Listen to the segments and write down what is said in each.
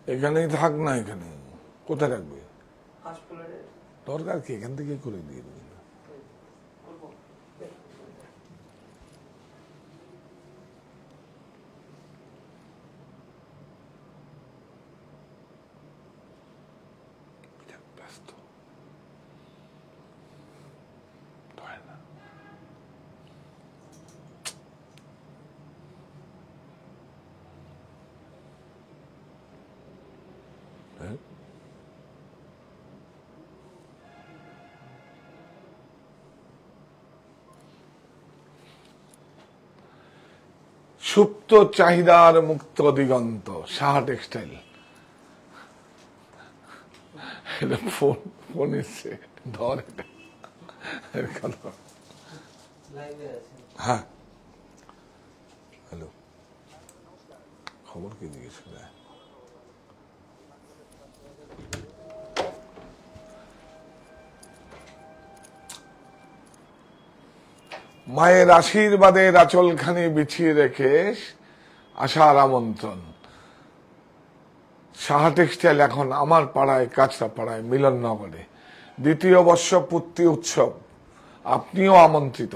এখানেই থাক না, এখানে কোথায় রাখবে? দরকার কি, এখান থেকে করে দিয়ে দেবে। ব্যস্ত না, সুপ্ত চাহিদার মুক্ত দিগন্ত, সাহা টেক্সটাইল। ফোন এসছে, ধর এটা। হ্যাঁ, হ্যালো, খবর কি জিজ্ঞেস করে? মায়ের আশীর্বাদের আঁচলখানি বিছিয়ে রেখে আশার আমন্ত্রণ। সাহা টেক্সটাইল এখন আমার পাড়ায়, কাঁচরাপাড়ায়, মিলননগরে। দ্বিতীয় বর্ষ পূর্তি উৎসব, আপনিও আমন্ত্রিত।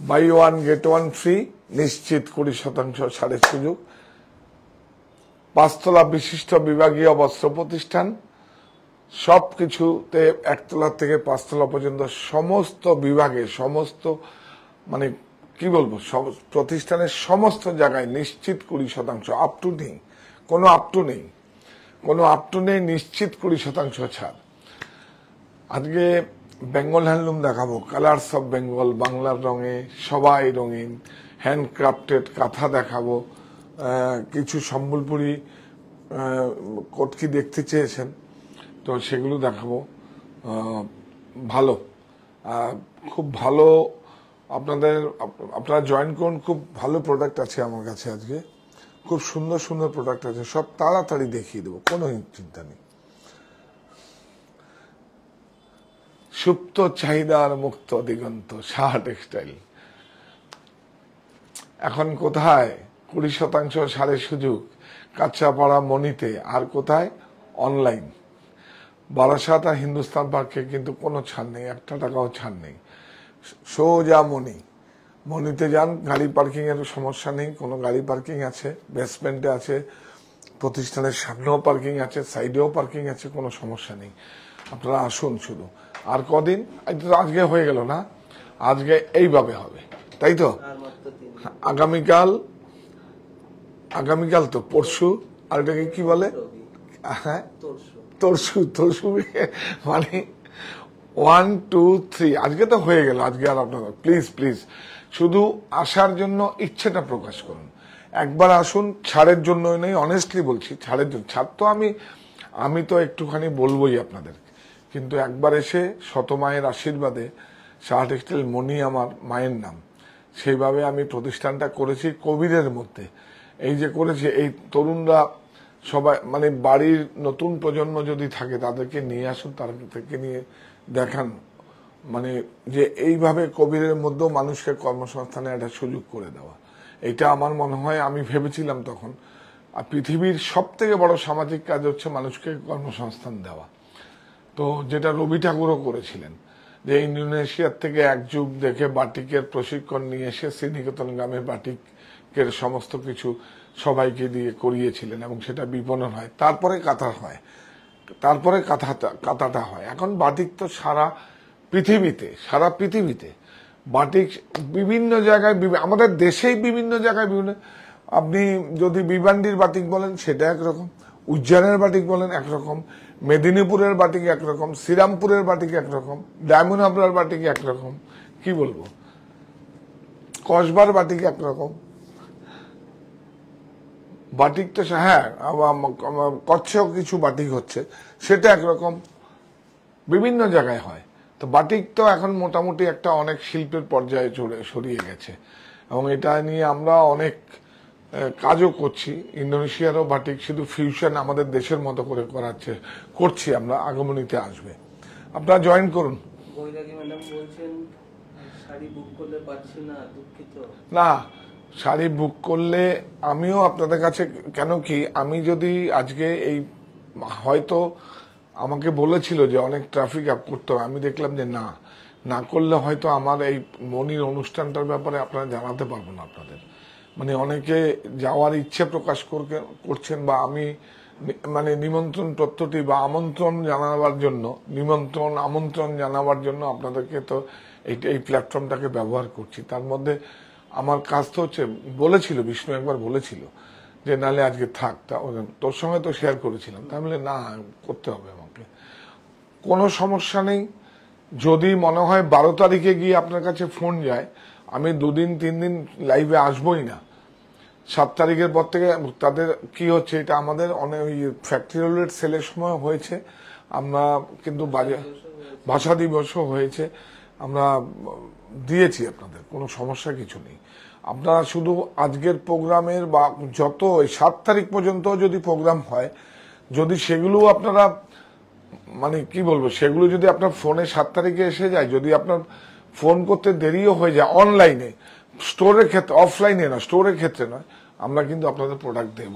Buy one get one free, নিশ্চিত 20% ছাড়ের সুযোগ। 5 তলা বিশিষ্ট বিভাগীয় বস্ত্র প্রতিষ্ঠান, সবকিছুতে 1 তলা থেকে 5 তলা পর্যন্ত সমস্ত বিভাগে, সমস্ত মানে কি বলবো, প্রতিষ্ঠানের সমস্ত জায়গায় নিশ্চিত 20% আপ টু নেই, কোনো আপ টু নেই, কোনো আপ টু নেই, নিশ্চিত 20% ছাড়। আজকে বেঙ্গল হ্যান্ডলুম দেখাবো, কালার্স অফ বেঙ্গল, বাংলার রঙে সবাই রঙিন, হ্যান্ডক্রাফটেড কাঁথা দেখাবো, কিছু সম্বলপুরি কটকি দেখতে চেয়েছেন তো সেগুলো দেখাবো। ভালো, খুব ভালো, আপনারা জয়েন করুন। খুব ভালো প্রোডাক্ট আছে আমার কাছে আজকে, খুব সুন্দর সুন্দর প্রোডাক্ট আছে, সব তাড়াতাড়ি দেখিয়ে দেবো, কোনো চিন্তা নেই। সুপ্ত চাহিদার মুক্ত দিগন্ত, সাহা টেক্সটাইল। এখন কোথায় 20% ছাড়ের সুযোগ? কাঁচরাপাড়া, মনিতে, আর কোথায়? অনলাইন। বারাসাত আর হিন্দুস্তান পার্কে কিন্তু কোনো ছাড় নেই, 1 টাকাও ছাড় নেই। সোজা মনিতে যান, গাড়ি পার্কিং এর সমস্যা নেই, কোনো গাড়ি পার্কিং আছে, বেসমেন্টে আছে, প্রতিষ্ঠানের সামনেও পার্কিং আছে, সাইডেও পার্কিং আছে, কোনো সমস্যা নেই। আপনারা আসুন শুধু। আর কদিন? আজকে হয়ে গেল না, আজকে এইভাবে হবে, তাই তো? আগামীকাল তো পরশু, আর এটাকে কি বলে? হ্যাঁ, তরশু মানে 1 2 3, আজকে তো হয়ে গেল। আজকে আর আপনারা প্লিজ শুধু আসার জন্য ইচ্ছেটা প্রকাশ করুন, একবার আসুন। ছাড়ের জন্যই নেই, অনেস্টলি বলছি, ছাড়ের জন্য। ছাড় তো আমি তো একটুখানি বলবোই আপনাদের, কিন্তু একবার এসে শতমায়ের আশীর্বাদে, সাহা টেক্সটাইল, মনি আমার মায়ের নাম, সেইভাবে আমি প্রতিষ্ঠানটা করেছি কোভিডের মধ্যে। এই যে করেছি, এই তরুণরা সবাই মানে বাড়ির নতুন প্রজন্ম যদি থাকে তাদেরকে নিয়ে আসুন, তাদেরকে নিয়ে দেখান মানে যে এইভাবে কোভিডের মধ্যেও মানুষকে কর্মসংস্থানের একটা সুযোগ করে দেওয়া। এটা আমার মনে হয়, আমি ভেবেছিলাম তখন, আর পৃথিবীর সব থেকে বড় সামাজিক কাজ হচ্ছে মানুষকে কর্মসংস্থান দেওয়া। তো যেটা রবি ঠাকুরও করেছিলেন, যে ইন্দোনেশিয়ার থেকে 1 যুগ দেখে বাটিকের প্রশিক্ষণ নিয়ে এসে শ্রীনিকেতন গ্রামের বাটিকের সমস্ত কিছু সবাইকে দিয়ে করিয়েছিলেন, এবং সেটা বিপণন হয়, তারপরে কাঁথা হয়, তারপরে কাঁথাটা হয়। এখন বাটিক তো সারা পৃথিবীতে বাটিক বিভিন্ন জায়গায়, আমাদের দেশেই বিভিন্ন জায়গায় বিভিন্ন। আপনি যদি ভিভান্ডির বাটিক বলেন সেটা একরকম, উজ্জয়নের বাটিক বলেন একরকম, মেদিনীপুরের বাটিক একরকম, শ্রীরামপুরের বাটিক একরকম, ডায়মন্ড হাবড়ার বাটিক একরকম, কি বলবো, কসবার বাটিক একরকম, বাটিক তো হ্যাঁ কচ্ছেও কিছু বাটিক হচ্ছে, সেটা একরকম, বিভিন্ন জায়গায় হয়। তো বাটিক তো এখন মোটামুটি একটা অনেক শিল্পের পর্যায়ে সরিয়ে গেছে, এবং এটা নিয়ে আমরা অনেক কাজও করছি। ইন্দোনেশিয়ারও বাটিক শুধু ফিউশন আমাদের দেশের মতো করে করছি আমরা, আগমনীতে আসবে, আপনারা জয়েন করুন। না, শাড়ি বুক করলে আমিও আপনাদের কাছে, কেন কি আমি যদি আজকে এই হয়তো আমাকে বলেছিল যে অনেক ট্রাফিক আপ করতে হবে, আমি দেখলাম যে না, না করলে হয়তো আমার এই মনির অনুষ্ঠানটার ব্যাপারে আপনারা জানাতে পারবো না আপনাদের। মানে অনেকে যাওয়ার ইচ্ছে প্রকাশ করছেন, বা আমি মানে নিমন্ত্রণ তথ্যটি বা আমন্ত্রণ জানাবার জন্য, আমন্ত্রণ জানাবার জন্য আপনাদেরকে তো এই প্ল্যাটফর্মটাকে ব্যবহার করছি। তার মধ্যে আমার কাজ তো হচ্ছে, বলেছিল বিষ্ণু একবার বলেছিল যে নালে আজকে থাক, তোর সঙ্গে তো শেয়ার করেছিলাম, তাহলে না করতে হবে আমাকে, কোনো সমস্যা নেই। যদি মনে হয় 12 তারিখে গিয়ে আপনার কাছে ফোন যায়, আমি 2-3 দিন লাইভে আসবোই না। 7 তারিখের পর থেকে তাদের কি হচ্ছে, এটা আমাদের অনেক ফ্যাক্টরি আউটলেট সেলের সময় হয়েছে, আমরা কিন্তু ভাষা দিবসও হয়েছে, আমরা দিয়েছি আপনাদের, কোনো সমস্যা কিছু নেই। আপনারা শুধু আজকের প্রোগ্রামের বা যত 7 তারিখ পর্যন্ত যদি প্রোগ্রাম হয়, যদি সেগুলো আপনারা মানে কি বলবো, সেগুলো যদি আপনার ফোনে 7 তারিখে এসে যায়, যদি আপনার ফোন করতে দেরিও হয়ে যায় অনলাইনে, স্টোরের ক্ষেত্রে, অফলাইনে না, স্টোরের ক্ষেত্রে নয়, আমরা কিন্তু আপনাদের প্রোডাক্ট দেব,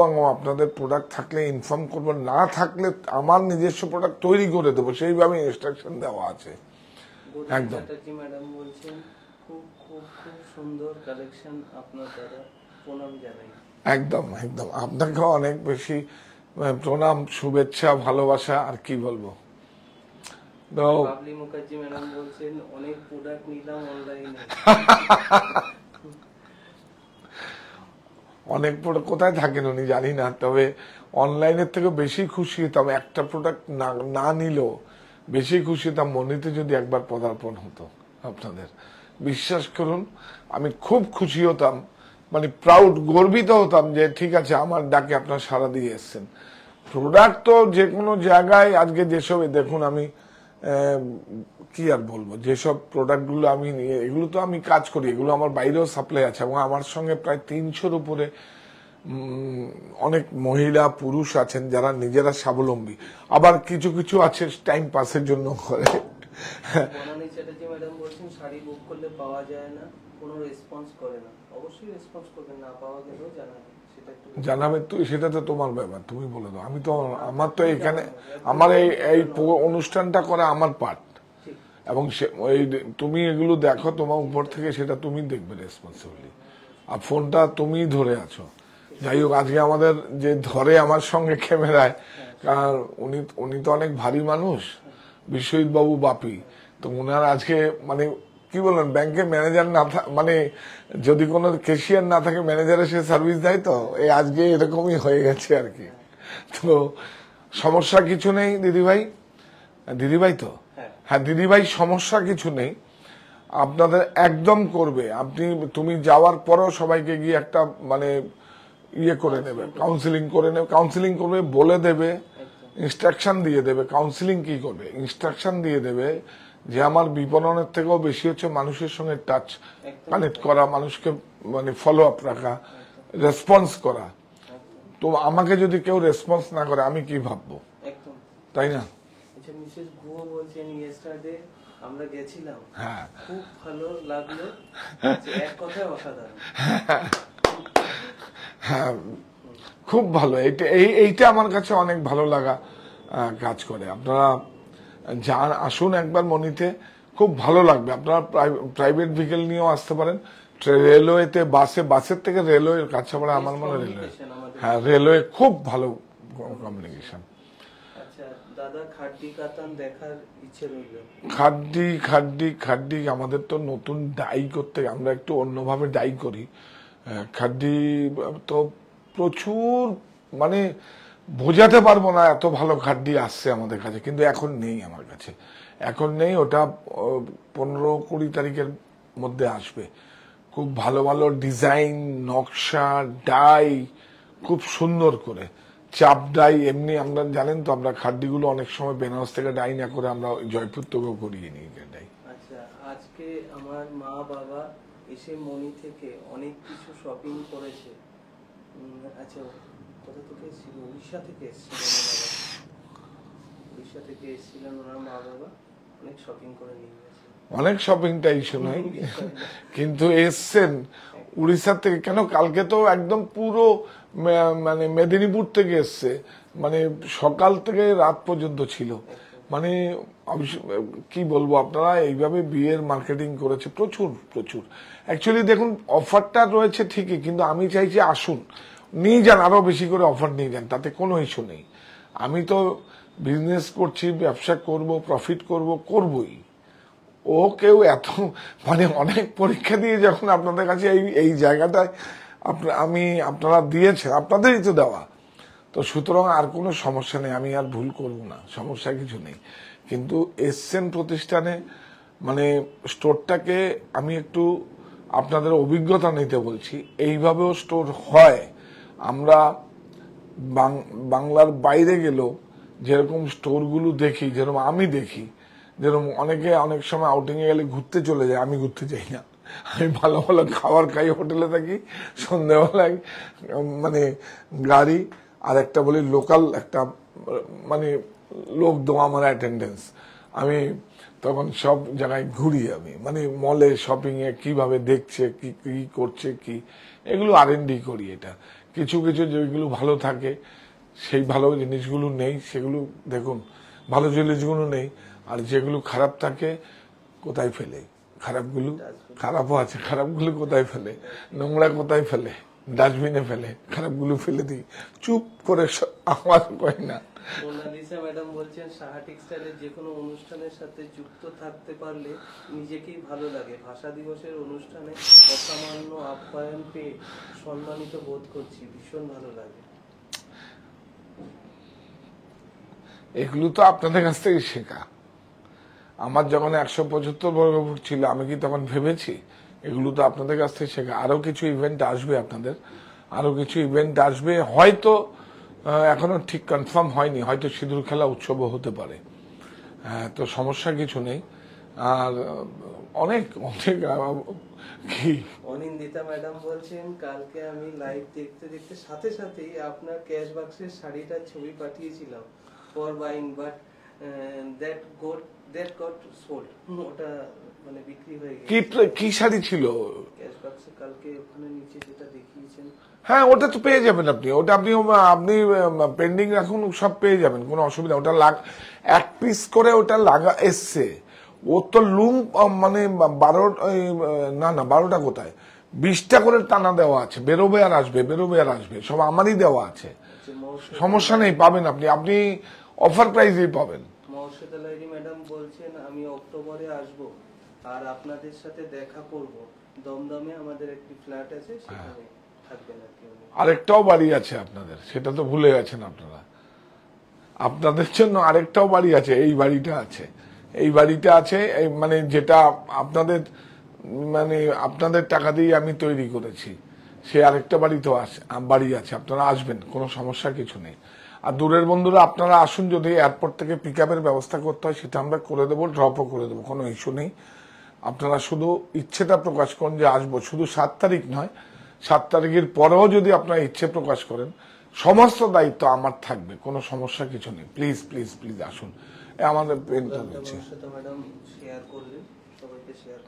এবং আপনাদের প্রোডাক্ট থাকলে ইনফর্ম করবো, না থাকলে আমার নিজস্ব প্রোডাক্ট তৈরি করে দেবো, সেইভাবে ইনস্ট্রাকশন দেওয়া আছে। একদম ম্যাডাম বলছেন খুব খুব খুব সুন্দর কালেকশন, আপনার দ্বারা প্রণাম জানাই। একদম একদম, আপনাকে অনেক বেশি প্রণাম, শুভেচ্ছা, ভালোবাসা, আর কি বলবো। বাবলি মুখার্জি ম্যাডাম বলছেন অনেক প্রোডাক্ট নিলাম অনলাইনে। অনেক প্রোডাক্ট কোথায় থাকেন উনি জানি না, তবে অনলাইনের থেকে বেশি খুশি হতাম একটা প্রোডাক্ট না নিলেও, বেশি খুশি হতাম মনিতে যদি একবার পদার্পণ হতো আপনাদের। বিশ্বাস করুন, আমি খুব খুশি হতাম, মানে প্রাউড, গর্বিত হতাম যে ঠিক আছে আমার ডাকে আপনার সাড়া দিয়ে এসছেন। প্রোডাক্ট তো যে কোনো জায়গায় আজকে যেসব দেখুন, আমি কি আর বলবো, যেসব প্রোডাক্টগুলো আমি নিয়ে, এগুলো তো আমি কাজ করি, এগুলো আমার বাইরেও সাপ্লাই আছে, এবং আমার সঙ্গে প্রায় 300-র উপরে অনেক মহিলা পুরুষ আছেন যারা নিজেরা স্বাবলম্বী, আবার কিছু কিছু আছে টাইম পাসের জন্য করে। বনানী চ্যাটার্জি ম্যাডাম বলছেন শাড়ি বুক করলে পাওয়া যায় না, কোনো রেসপন্স করে না। অবশ্যই রেসপন্স করবেন, না পাওয়া গেলেও জানাবেন, জানাবে তুই, সেটা তো তোমার ব্যাপার, তুমি বলে দাও। আমি তো, আমার তো এখানে আমার এই অনুষ্ঠানটা করা আমার পার্ট, এবং তুমি এগুলো দেখো, তোমার উপর থেকে সেটা তুমি দেখবে রেসপন্সিবিলিটি, আর ফোনটা তুমি ধরে আছো। যাই হোক, আজকে আমাদের যে ধরে আমার সঙ্গে ক্যামেরায়, কারণ উনি তো অনেক ভারী মানুষ, বিশ্বজিৎ বাবু বাপি, তো ওনার আজকে মানে কি বললেন, ব্যাংকে ম্যানেজার না মানে যদি কোনো ক্যাশিয়ার না থাকে, ম্যানেজার এসে সার্ভিস দেয়, তো এই আজকে এরকমই হয়ে গেছে আর কি। তো সমস্যা কিছু নেই দিদিভাই, দিদিভাই তো, হ্যাঁ দিদিভাই, সমস্যা কিছু নেই, আপনাদের একদম করবে। তুমি যাওয়ার পরও সবাইকে গিয়ে একটা মানে ইয়ে করে নেবে, কাউন্সিলিং করে নেবে, কাউন্সিলিং করবে, বলে দেবে, ইনস্ট্রাকশন দিয়ে দেবে। কাউন্সিলিং কি করবে, ইনস্ট্রাকশন দিয়ে দেবে যে আমার বিপণনের থেকেও বেশি হচ্ছে মানুষের সঙ্গে টাচ, কানেক্ট করা, মানুষকে মানে ফলো আপ রাখা, রেসপন্স করা। তো আমাকে যদি কেউ রেসপন্স না করে আমি কি ভাববো, তাই না? মিসেস গুহ বলছেন ইয়েস্টারডে আমরা গেছিলাম, হ্যাঁ খুব ভালো লাগলো, এক কথায় অসাধারণ। হ্যাঁ খুব ভালো, এইটা আমার কাছে অনেক ভালো লাগা কাজ করে। আপনারা আসুন একবার মনিতে, খুব ভালো লাগবে। আপনারা প্রাইভেট ভেহিকেল নিয়েও আসতে পারেন, রেলওয়েতে, বাসের থেকে রেলওয়ের কাছাপাড়া, আমার মনে হয় রেলওয়ে, হ্যাঁ রেলওয়ে খুব ভালো কমিউনিকেশন। দাদা খাড্ডি কাতান দেখার ইচ্ছে রইল। খাড্ডি আমাদের তো নতুন ডাই করতে, আমরা একটু অন্যভাবে ডাই করি। খাড্ডি তো প্রচুর, মানে বোঝাতে পারবো না, এত ভালো খাড্ডি আসছে আমাদের কাছে, কিন্তু এখন নেই আমার কাছে, এখন নেই। ওটা 15-20 তারিখের মধ্যে আসবে। খুব ভালো ভালো ডিজাইন, নকশা, ডাই, খুব সুন্দর করে চাপ ডাই। এমনি আমরা জানেন তো, আমরা খাড্ডিগুলো অনেক সময় বেনারস থেকে ডাই না করে আমরা জয়পুর থেকেও করিয়ে নিই ডাই। আচ্ছা, আজকে আমার মা বাবা এসে মনি থেকে অনেক কিছু শপিং করেছে। আচ্ছা, কোথা থেকে এসেছিল? উড়িষ্যা থেকে এসেছিলেন ওনার মা বাবা, অনেক শপিং করে নিয়ে গেছে। অনেক শপিংটা ইস্যু নয়, কিন্তু এসছেন উড়িষ্যার থেকে কেন? কালকে তো একদম পুরো মানে মেদিনীপুর থেকে এসছে, মানে সকাল থেকে রাত পর্যন্ত ছিল। মানে কি বলবো, আপনারা এইভাবে বিয়ের মার্কেটিং করেছে প্রচুর প্রচুর। অ্যাকচুয়ালি দেখুন, অফারটা রয়েছে ঠিকই, কিন্তু আমি চাইছি আসুন, নিয়ে যান, আরো বেশি করে অফার নিয়ে যান, তাতে কোনো ইস্যু নেই। আমি তো বিজনেস করছি, ব্যবসা করব, প্রফিট করবই। ও কেউ এত মানে অনেক পরীক্ষা দিয়ে যখন আপনাদের কাছে এই জায়গাটায় আপনারা দিয়েছেন, আপনাদেরই তো দেওয়া, তো সুতরাং আর কোনো সমস্যা নেই, আমি আর ভুল করব না, সমস্যা কিছু নেই। কিন্তু এসছেন প্রতিষ্ঠানে, মানে স্টোরটাকে আমি একটু আপনাদের অভিজ্ঞতা নিতে বলছি। এইভাবেও স্টোর হয়। আমরা বাংলার বাইরে গেলেও যেরকম স্টোরগুলো দেখি, যেরকম আমি দেখি, যেরকম অনেকে অনেক সময় আউটিং এ গেলে ঘুরতে চলে যায়, আমি ঘুরতে যাই না। আমি ভালো ভালো খাবার খাই, হোটেলে থাকি, সন্ধ্যাবেলায় মানে গাড়ি আর একটা বলি লোকাল একটা মানে লোক দেওয়া আমার অ্যাটেন্ডেন্স, আমি তখন সব জায়গায় ঘুরি। আমি মানে মলে শপিং এ কিভাবে দেখছে, কি কি করছে, কি এগুলো R&D করি। এটা কিছু কিছু যেগুলো ভালো থাকে, সেই ভালো জিনিসগুলো নেই, সেগুলো দেখুন, ভালো জিনিসগুলো নেই। আর যেগুলো খারাপ থাকে কোথায় ফেলে? খারাপও আছে, খারাপগুলো কোথায় ফেলে? নোংরা কোথায় ফেলে? ডাস্টবিনে ফেলে। খারাপগুলো ফেলে দিই, চুপ করে আওয়াজ করি না। মোনালিসা ম্যাডাম বলছেন, সাহা টেক্সটাইলের যে কোনো অনুষ্ঠানের সাথে যুক্ত থাকতে পারলে নিজেকেই ভালো লাগে। ভাষা দিবসের অনুষ্ঠানে অসামান্য আপ্যায়ন পেয়ে সম্মানিত বোধ করছি, ভীষণ ভালো লাগে। এগুলো তো আপনাদের কাছ থেকে শেখা। আমার যখন 175 বর্গফুট ছিল, আমি কি তখন ভেবেছি? এগুলো তো আপনাদের কাছ থেকে শেখা। আরো কিছু ইভেন্ট আসবে আপনাদের, আরো কিছু ইভেন্ট আসবে, হয়তো এখনো ঠিক কনফার্ম হয়নি, হয়তো সিঁদুর খেলা উৎসবও হতে পারে। তো সমস্যা কিছু নেই। আর অনেক অনেক কি অনিন্দিতা ম্যাডাম বলছেন, কালকে আমি লাইভ দেখতে দেখতে সাথে সাথেই আপনার ক্যাশ বাক্সের শাড়িটার ছবি পাঠিয়েছিলাম for buying, but that goat sold. ওটা মানে বিক্রি হয়ে গেছে। কি শাড়ি ছিল? ক্যাশ বাক্সে কালকে ওখানে নিচে যেটা দেখিয়েছেন। হ্যাঁ, ওটা তো পেয়ে যাবেন আপনি, ওটা আপনি পেন্ডিং রাখুন, সব পেয়ে যাবেন, কোনো অসুবিধা। ওটা এক পিস করে ওটা লাগা এসছে। ও তো লুম মানে 12টা কোথায়, 20টা করে টানা দেওয়া আছে, বেরোবে আর আসবে, বেরোবে আর আসবে, সব আমারই দেওয়া আছে। সমস্যা নেই, পাবেন আপনি অফার প্রাইসেই পাবেন। মহর্ষিতা লাইরি ম্যাডাম বলছেন, আমি অক্টোবরে আসব আর আপনাদের সাথে দেখা করব। দমদমে আমাদের একটি ফ্ল্যাট আছে, সেখানে থাকবেন আর কি। আরেকটাও বাড়ি আছে আপনাদের, সেটা তো ভুলে গেছেন আপনারা। আপনাদের জন্য আরেকটাও বাড়ি আছে, এই বাড়িটা আছে, এই বাড়িটা আছে, মানে যেটা আপনাদের মানে আপনাদের টাকা দিয়ে আমি তৈরি করেছি, সে আরেকটা বাড়ি আছে, আপনারা আসবেন, কোনো সমস্যা কিছু নেই। আর দূরের বন্ধুরা আপনারা আসুন, যদি এয়ারপোর্ট থেকে পিক আপের ব্যবস্থা করতে হয় সেটা আমরা করে দেবো, ড্রপও করে দেবো, কোনো ইস্যু নেই। আপনারা শুধু ইচ্ছেটা প্রকাশ করুন যে আসবো, শুধু 7 তারিখ নয়, 7 তারিখের পরেও যদি আপনারা ইচ্ছে প্রকাশ করেন, সমস্ত দায়িত্ব আমার থাকবে, কোনো সমস্যা কিছু নেই। প্লিজ প্লিজ প্লিজ আসুন, আমাদের পেনটা রয়েছে।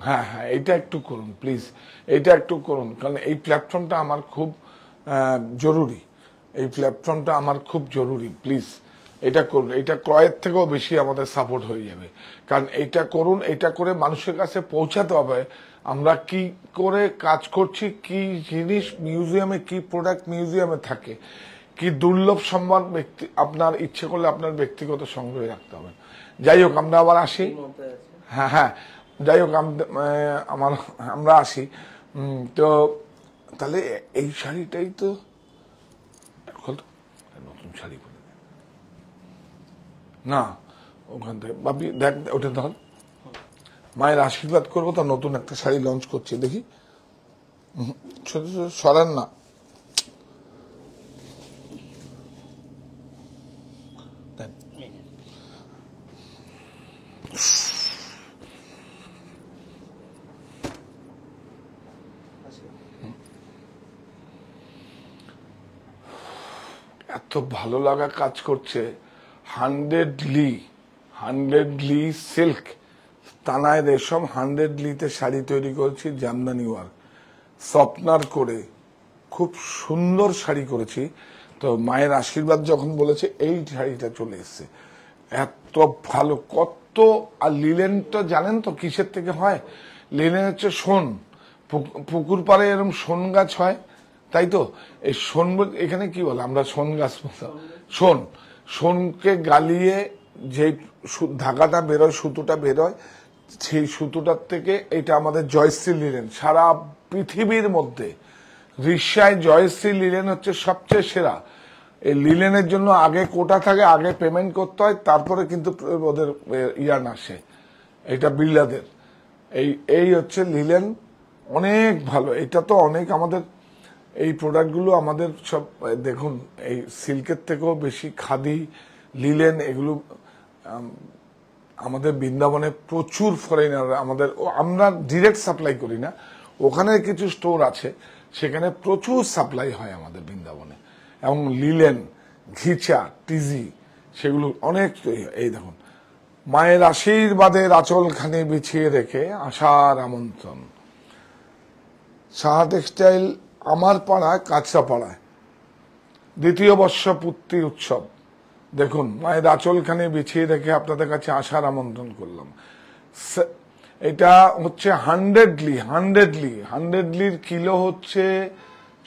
হ্যাঁ হ্যাঁ, এইটা একটু করুন প্লিজ, এইটা একটু করুন, কারণ এই প্ল্যাটফর্মটা আমার খুব জরুরি, এই প্ল্যাটফর্মটা আমার খুব জরুরি। প্লিজ এটা করুন, এটা ক্রয়ের থেকেও বেশি আমাদের সাপোর্ট হয়ে যাবে। কারণ এটা করুন, এটা করে মানুষের কাছে পৌঁছাতে হবে আমরা কি করে কাজ করছি, কি জিনিস মিউজিয়ামে, কি প্রোডাক্ট মিউজিয়ামে থাকে, কি দুর্লভ সম্মান আপনার ইচ্ছে করলে আপনার ব্যক্তিগত সংগ্রহে রাখতে হবে। যাই হোক, আমরা আবার আসি। হ্যাঁ হ্যাঁ, যাই হোক, আমরা আসি। তো তাহলে এই শাড়িটাই তো নতুন শাড়ি না, ওখান থেকে বাপি দেখ, ওটা ধর, মায়ের আশীর্বাদ করবো, তা নতুন একটা শাড়ি লঞ্চ করছি, দেখি। ছোট ছোট সরান না, এত ভালো লাগা কাজ করছে। 100 লি সিল্ক, তানায় রেশম 100 শাড়ি তৈরি করেছি, জামদানি ওয়ার্ক স্বপ্নার করে খুব সুন্দর শাড়ি করেছি। তো মায়ের আশীর্বাদ যখন বলেছে এই শাড়িটা চলে এসছে, এত ভালো কত। আর লিলেনটা জানেন তো কিসের থেকে হয়? লিলেন হচ্ছে শোন, পুকুর পাড়ে এরকম শোন গাছ হয়, তাই তো? এই শোন এখানে কি বলে, আমরা শোন গাছ শোন, শোনকে গালিয়ে যে ধাগাটা বেরোয়, সুতোটা বেরোয়, সেই সুতোটার থেকে এটা আমাদের জয়শ্রী লিলেন। সারা পৃথিবীর মধ্যে রিসায় জয়শ্রী লিলেন হচ্ছে সবচেয়ে সেরা। এই লিলেনের জন্য আগে কোটা থাকে, আগে পেমেন্ট করতে হয়, তারপরে কিন্তু ওদের ইয়ান আসে, এটা বিল্ডারদের। এই হচ্ছে লিলেন, অনেক ভালো। এটা তো অনেক আমাদের এই প্রোডাক্টগুলো আমাদের সব দেখুন, এই সিল্কের থেকেও বেশি খাদি, লিলেন, এগুলো আমাদের বৃন্দাবনে প্রচুর ফরেনার আমাদের, আমরা ডিরেক্ট সাপ্লাই করি না, ওখানে কিছু স্টোর আছে, সেখানে প্রচুর সাপ্লাই হয় আমাদের বৃন্দাবনে। এবং লিলেন, ঘিচা, টিজি, সেগুলো অনেক। এই দেখুন, মায়ের আশীর্বাদের আঁচলখানি বিছিয়ে রেখে আশার আমন্ত্রণ। সাহা টেক্সটাইল, আমার পাড়ায়, কাঁচরাপাড়ায়, 2য় বর্ষ পূর্তি উৎসব। দেখুন, মায়ের আঁচলখানি বিছিয়ে রেখে আপনাদের কাছে আসার আমন্ত্রণ করলাম। এটা হচ্ছে হান্ড্রেডলির কিলো হচ্ছে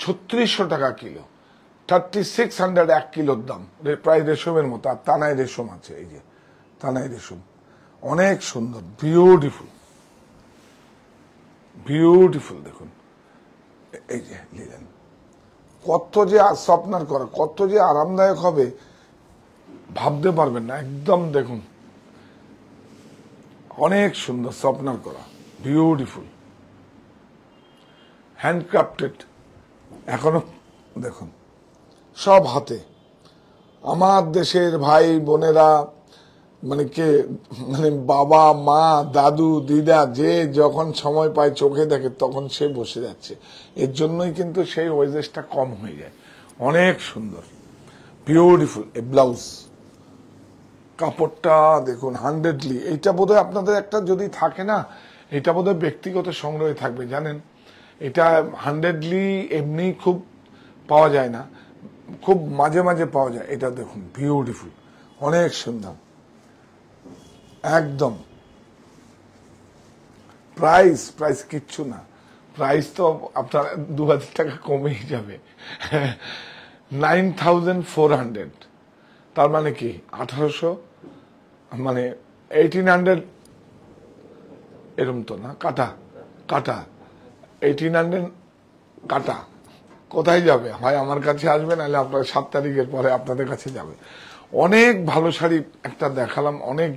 3600 টাকা কিলো, 3600 1 কিলোর দাম, প্রায় রেশমের মতো। আর তানায় রেশম আছে, এই যে তানায় রেশম, অনেক সুন্দর, বিউটিফুল বিউটিফুল। দেখুন এই যে লিলেন, কত যে স্বপ্নার করা, কত যে আরামদায়ক হবে ভাবতে পারবেন না। একদম দেখুন, অনেক সুন্দর স্বপ্নার করা, বিউটিফুল, হ্যান্ডক্রাফটেড। এখনো দেখুন সব হাতে। আমার দেশের ভাই বোনেরা, মানে বাবা মা দাদু দিদা যে যখন সময় পায় চোখে দেখে তখন সে বসে যাচ্ছে। এর জন্যই কিন্তু সেই ওয়েজেসটা কম হয়ে যায়। অনেক সুন্দর, বিউটিফুল। এ ব্লাউজ, কাপড়টা দেখুন, হান্ড্রেডলি। এইটা বোধহয় আপনাদের একটা যদি থাকে না, এটা বোধহয় ব্যক্তিগত সংগ্রহে থাকবে, জানেন? এটা হান্ড্রেডলি এমনি খুব পাওয়া যায় না, খুব মাঝে মাঝে পাওয়া যায়। এটা দেখুন, বিউটিফুল, অনেক সুন্দর, একদম। প্রাইস কিচ্ছু না, প্রাইস তো আপনার 2000 টাকা কমেই যাবে। 9400, তার মানে কি 1800, মানে 1800 এরম তো না, কাটা 1800 কাটা। কোথায় যাবে? হয় আমার কাছে আসবে, নাহলে আপনার 7 তারিখের পরে আপনাদের কাছে যাবে। অনেক ভালো শাড়ি একটা দেখালাম, অনেক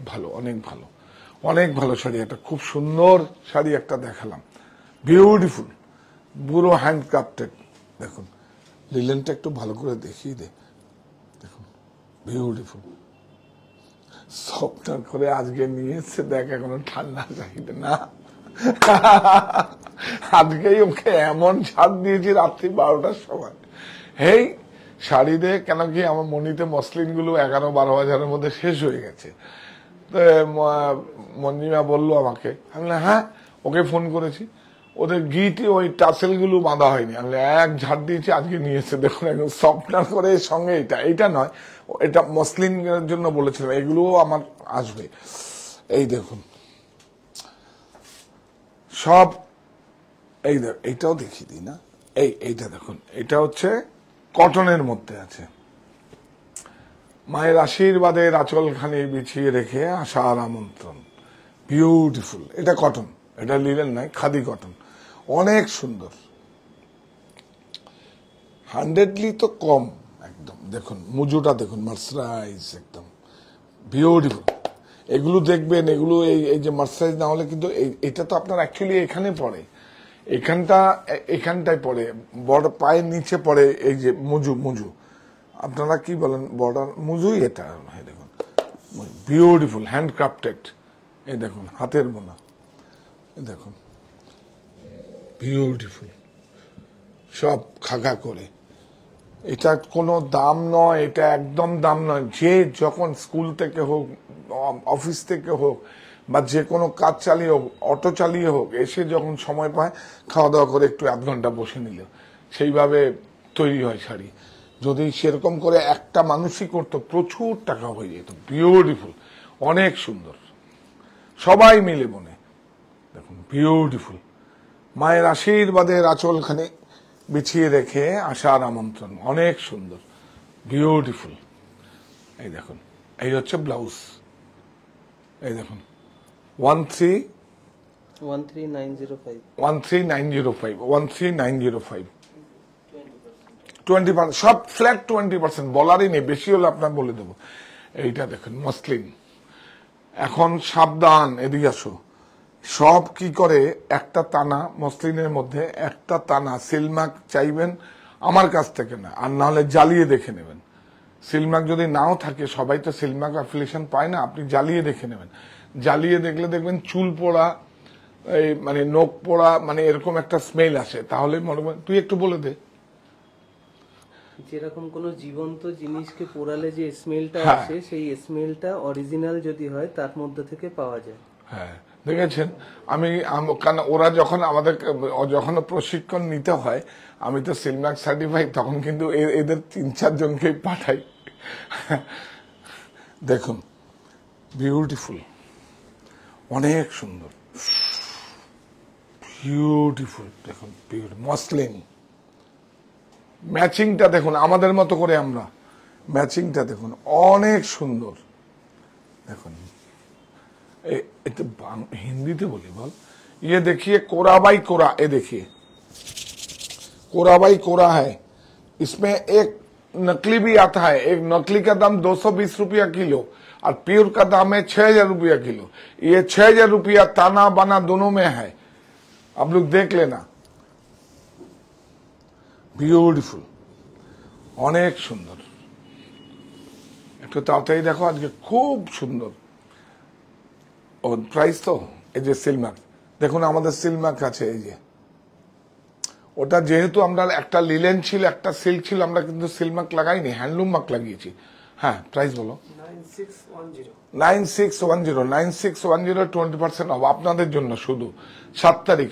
ভালো শাড়ি, একটা খুব সুন্দর শাড়ি একটা দেখালাম, বিউটিফুল, পুরো হ্যান্ডক্রাফটেড। দেখুন লিলেনটা একটু ভালো করে দেখিয়ে দে, দেখুন বিউটিফুল। স্বপ্নার করে আজকে নিয়ে এসছে, দেখ এখনো ঠান্ডা চাহিদা না। আজকেই ওকে এমন ছাদ দিয়েছি রাত্রি 12টার সময়। হেই শাড়ি দে, কেন কি আমার মনিতে মসলিন গুলো 11-12 হাজারের মধ্যে শেষ হয়ে গেছে। তো মঞ্জিমা বললো আমাকে, আমি হ্যাঁ, ওকে ফোন করেছি, ওদের গিটি ওই টাসেল গুলো বাঁধা হয়নি, আমি এক ঝাড় দিয়েছি, আজকে নিয়ে এসে দেখুন একদম স্বপ্নার করে। সঙ্গে এটা নয়, এটা মসলিনের জন্য বলেছিলাম, এগুলোও আমার আসবে। এই দেখুন সব, এই দেখ, এইটাও দেখিয়ে দিই না, এইটা দেখুন, এটা হচ্ছে কটনের মধ্যে আছে। মায়ের আশীর্বাদের আঁচলখানি বিছিয়ে রেখে আসার আমন্ত্রণ, বিউটিফুল। এটা কটন, এটা লিলেন নয়, খাদি কটন, অনেক সুন্দর। হান্ড্রেডলি তো কম একদম। দেখুন মুজুটা দেখুন, মার্সারাইজ, একদম বিউটিফুল। এগুলো দেখবেন, এগুলো এই যে মার্সারাইজ না হলে কিন্তু এটা তো আপনার অ্যাকচুয়ালি এখানে পড়ে, এখানটায় পড়ে, বড় পায়ের নিচে পড়ে, এই যে মুজু, আপনারা কি বলেন, বর্ডার মুজুই এটা। দেখুন বিউটিফুল, হ্যান্ডক্রাফটেড। এই দেখুন হাতের বোনা, এই দেখুন বিউটিফুল, সব খাগা করে। এটা কোনো দাম নয়, এটা একদম দাম নয়। যে যখন স্কুল থেকে হোক, অফিস থেকে হোক, বা যে কোনো কাজ চালিয়ে হোক, অটো চালিয়ে হোক, এসে যখন সময় পায় খাওয়া দাওয়া করে একটু 1 ঘন্টা বসে নিল, সেইভাবে তৈরি হয় শাড়ি। যদি সেরকম করে একটা মানুষই করতো প্রচুর টাকা হয়ে যেত। বিউটিফুল, অনেক সুন্দর, সবাই মিলে মনে দেখুন, বিউটিফুল। মায়ের আশীর্বাদের আঁচলখানে বিছিয়ে রেখে আসার আমন্ত্রণ, অনেক সুন্দর, বিউটিফুল। এই দেখুন, এই হচ্ছে ব্লাউজ। এই দেখুন 13905 13905 20%, সব ফ্ল্যাট 20%, বলারই নেই, বেশি হলে আপনার বলে দেবো। এইটা দেখুন মসলিন। এখন সাবধান, এদিকে আসো। সব কি করে একটা টানা মসলিনের মধ্যে একটা টানা সিলমার্ক চাইবেন আমার কাছ থেকে না, আর না হলে জ্বালিয়ে দেখে নেবেন। সিলমার্ক যদি নাও থাকে, সবাই তো সিলমার্ক অ্যাফিলিয়েশন পায় না, আপনি জ্বালিয়ে দেখে নেবেন। জ্বালিয়ে দেখলে দেখবেন চুল পোড়া, এই মানে নখ পোড়া, মানে এরকম একটা স্মেল আসে। তাহলে মনে করেন, তুই একটু বলে দে। যেরকম কোন জীবন্ত জিনিসকে পোড়ালে যে স্মেলটা হ্যাঁ। আসে, সেই স্মেলটা অরিজিনাল যদি হয় তার মধ্যে থেকে পাওয়া যায়। হ্যাঁ, দেখেছেন। কারণ ওরা যখন আমাদের যখন প্রশিক্ষণ নিতে হয়, আমি তো সিলমার্ক সার্টিফাইড, তখন কিন্তু এদের 3-4 জনকেই পাঠাই। দেখুন, বিউটিফুল, অনেক সুন্দর, বিউটিফুল। দেখুন, মসলিন ম্যাচিংটা দেখুন, আমাদের মতো করে আমরা ম্যাচিংটা দেখুন, অনেক সুন্দর। দেখুন, हिंदी बोली बोल, ये देखिए कोरा बाई कोरा, ये देखिए कोरा बाई कोरा है। इसमें एक नकली भी आता है। एक नकली का दाम 220 रुपया किलो और प्योर का दाम है 6000 रुपया किलो। ये 6000 रुपया ताना बाना दोनों में है, आप लोग देख लेना। বিউটিফুল, অনেক সুন্দর। একটু তাড়াতাড়ি দেখো, আজকে খুব সুন্দর। ও প্রাইস তো, এই যে সিলমার্ক দেখুন, আমাদের সিলমার্ক আছে। এই যে ওটা যেহেতু আমরা একটা লিলেন ছিল, একটা সিল্ক ছিল, আমরা কিন্তু সিলমার্ক লাগাইনি, হ্যান্ডলুম মার্ক লাগিয়েছি। হ্যাঁ, প্রাইস বলো। 9610 20% অফ আপনাদের জন্য শুধু। 7 তারিখ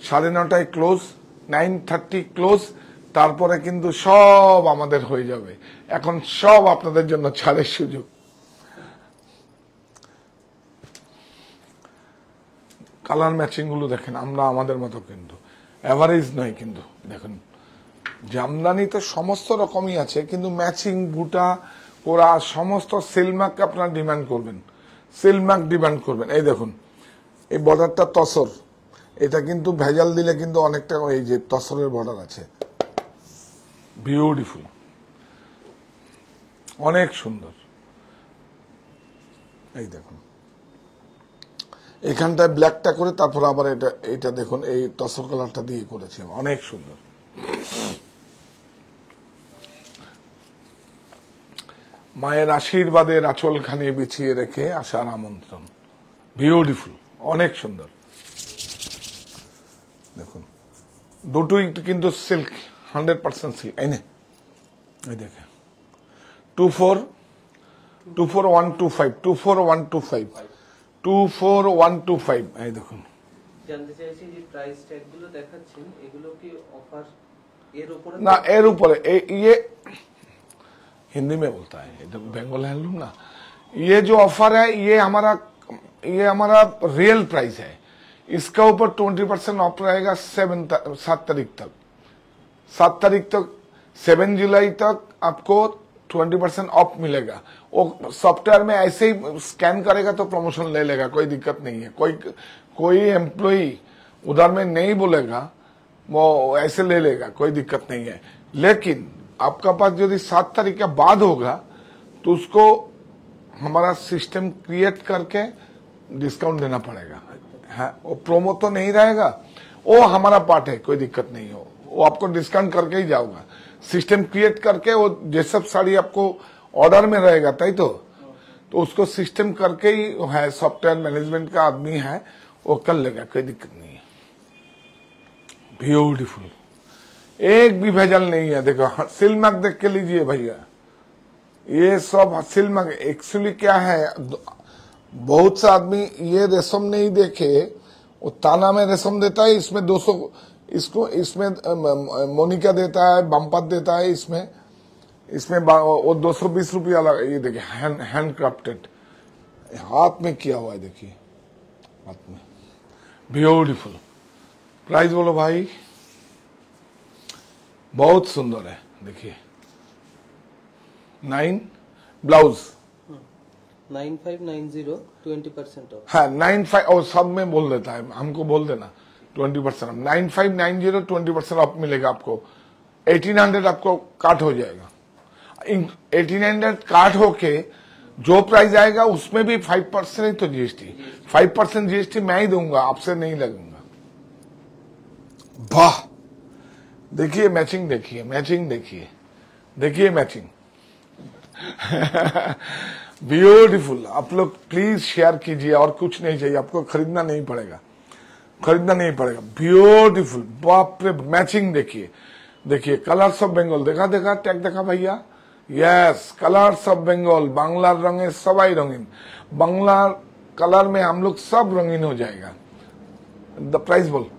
9:30 ক্লোজ, 9:30 ক্লোজ। তারপরে কিন্তু সব আমাদের হয়ে যাবে। এখন সব আপনাদের জন্য ছাড়ের সুযোগ। কালার ম্যাচিং গুলো দেখেন, আমরা আমাদের মতো কিন্তু এভারেজ নয়। কিন্তু দেখুন, জামদানি তো সমস্ত রকমই আছে, কিন্তু ম্যাচিং বুটা ওরা সমস্ত সিলমার্ক আপনারা ডিমান্ড করবেন, সিলমার্ক ডিমান্ড করবেন। এই দেখুন, এই বর্ডারটা তসর, এটা কিন্তু ভেজাল দিলে কিন্তু অনেকটা, এই যে তসরের বর্ডার আছে, বিউটিফুল, অনেক সুন্দর। এই দেখুন, এখানটায় ব্ল্যাকটা করে তারপর আবার এটা দেখুন, এই তসর কালারটা দিয়ে করেছি, অনেক সুন্দর। মায়ের আশীর্বাদের আঁচলখানি বিছিয়ে রেখে আসার আমন্ত্রণ, বিউটিফুল, অনেক সুন্দর। দেখুন, দুটোই কিন্তু সিল্ক, 100% সিল্ক। এই দেখে 24125 24125। এই দেখুন, জানতে চাইছি যে প্রাইস ট্যাগ গুলো দেখাচ্ছেন, এগুলো কি অফার এর উপরে না, এর উপরে। ये हिंदी में बोलता है, ये बंगाल हैंडलूम ना। ये जो ऑफर है, ये हमारा रियल प्राइस है। इसका ऊपर 20% ऑफ रहेगा 7 तारीख तक। 7 तारीख तक, 7 जुलाई तक आपको 20% ऑफ मिलेगा। वो सॉफ्टवेयर में ऐसे ही स्कैन करेगा तो प्रमोशन ले लेगा, कोई दिक्कत नहीं है। कोई एम्प्लॉय उधर में नहीं बोलेगा, वो ऐसे ले लेगा, कोई दिक्कत नहीं है। लेकिन आपका पास यदि 7 तारीख के बाद होगा तो उसको हमारा सिस्टम क्रिएट करके डिस्काउंट देना पड़ेगा। है, वो प्रोमो तो नहीं रहेगा, वो हमारा पार्ट है, कोई दिक्कत नहीं हो। वो आपको डिस्काउंट करके ही जाऊंगा, सिस्टम क्रिएट करके। वो जो सब साड़ी आपको ऑर्डर में रहेगा, तय तो उसको सिस्टम करके ही है, सॉफ्टवेयर मैनेजमेंट का आदमी है, वो कर लेगा, कोई दिक्कत नहीं है। ब्यूटीफुल, एक भी भेजल नहीं है। देखो, सिलमार्क देख के लीजिए भैया, ये सब सिलमार्क। एक्चुअली क्या है, बहुत सा आदमी ये रेशम नहीं देखे, वो ताना में रेशम देता है, इसमें 200, इसको इसमें मोनिका देता है, बम्पत देता है, इसमें वो 220 रुपया लगा। ये देखिए हैंड क्राफ्टेड, हाथ में किया हुआ है, देखिए हाथ में, ब्यूटीफुल। प्राइस बोलो भाई, बहुत सुंदर है, देखिए 9 ब्लाउज 9590 20% ऑफ। हाँ 95 और सब में बोल देता है, हमको बोल देना 20% ऑफ। 9590 20% ऑफ मिलेगा आपको। 1800 आपको काट हो जाएगा। 1800 काट होके जो प्राइस आएगा उसमें भी 5% ही तो जीएसटी, 5% जीएसटी मैं ही दूंगा, आपसे नहीं लगूंगा। वाह, देखिए मैचिंग, देखिए मैचिंग, देखिए देखिए मैचिंग ब्यूटीफुल। आप लोग प्लीज शेयर कीजिए, और कुछ नहीं चाहिए आपको, खरीदना नहीं पड़ेगा, खरीदना नहीं पड़ेगा। ब्यूटीफुल, बाप रे, मैचिंग देखिए, देखिए कलर्स ऑफ बेंगल, देखा देखा टैग देखा भैया, yes colours of Bengal, Banglar रंगे सबाई रंगीन, बांग्लार कलर में हम लोग सब रंगीन हो जाएगा। द प्राइस बोल,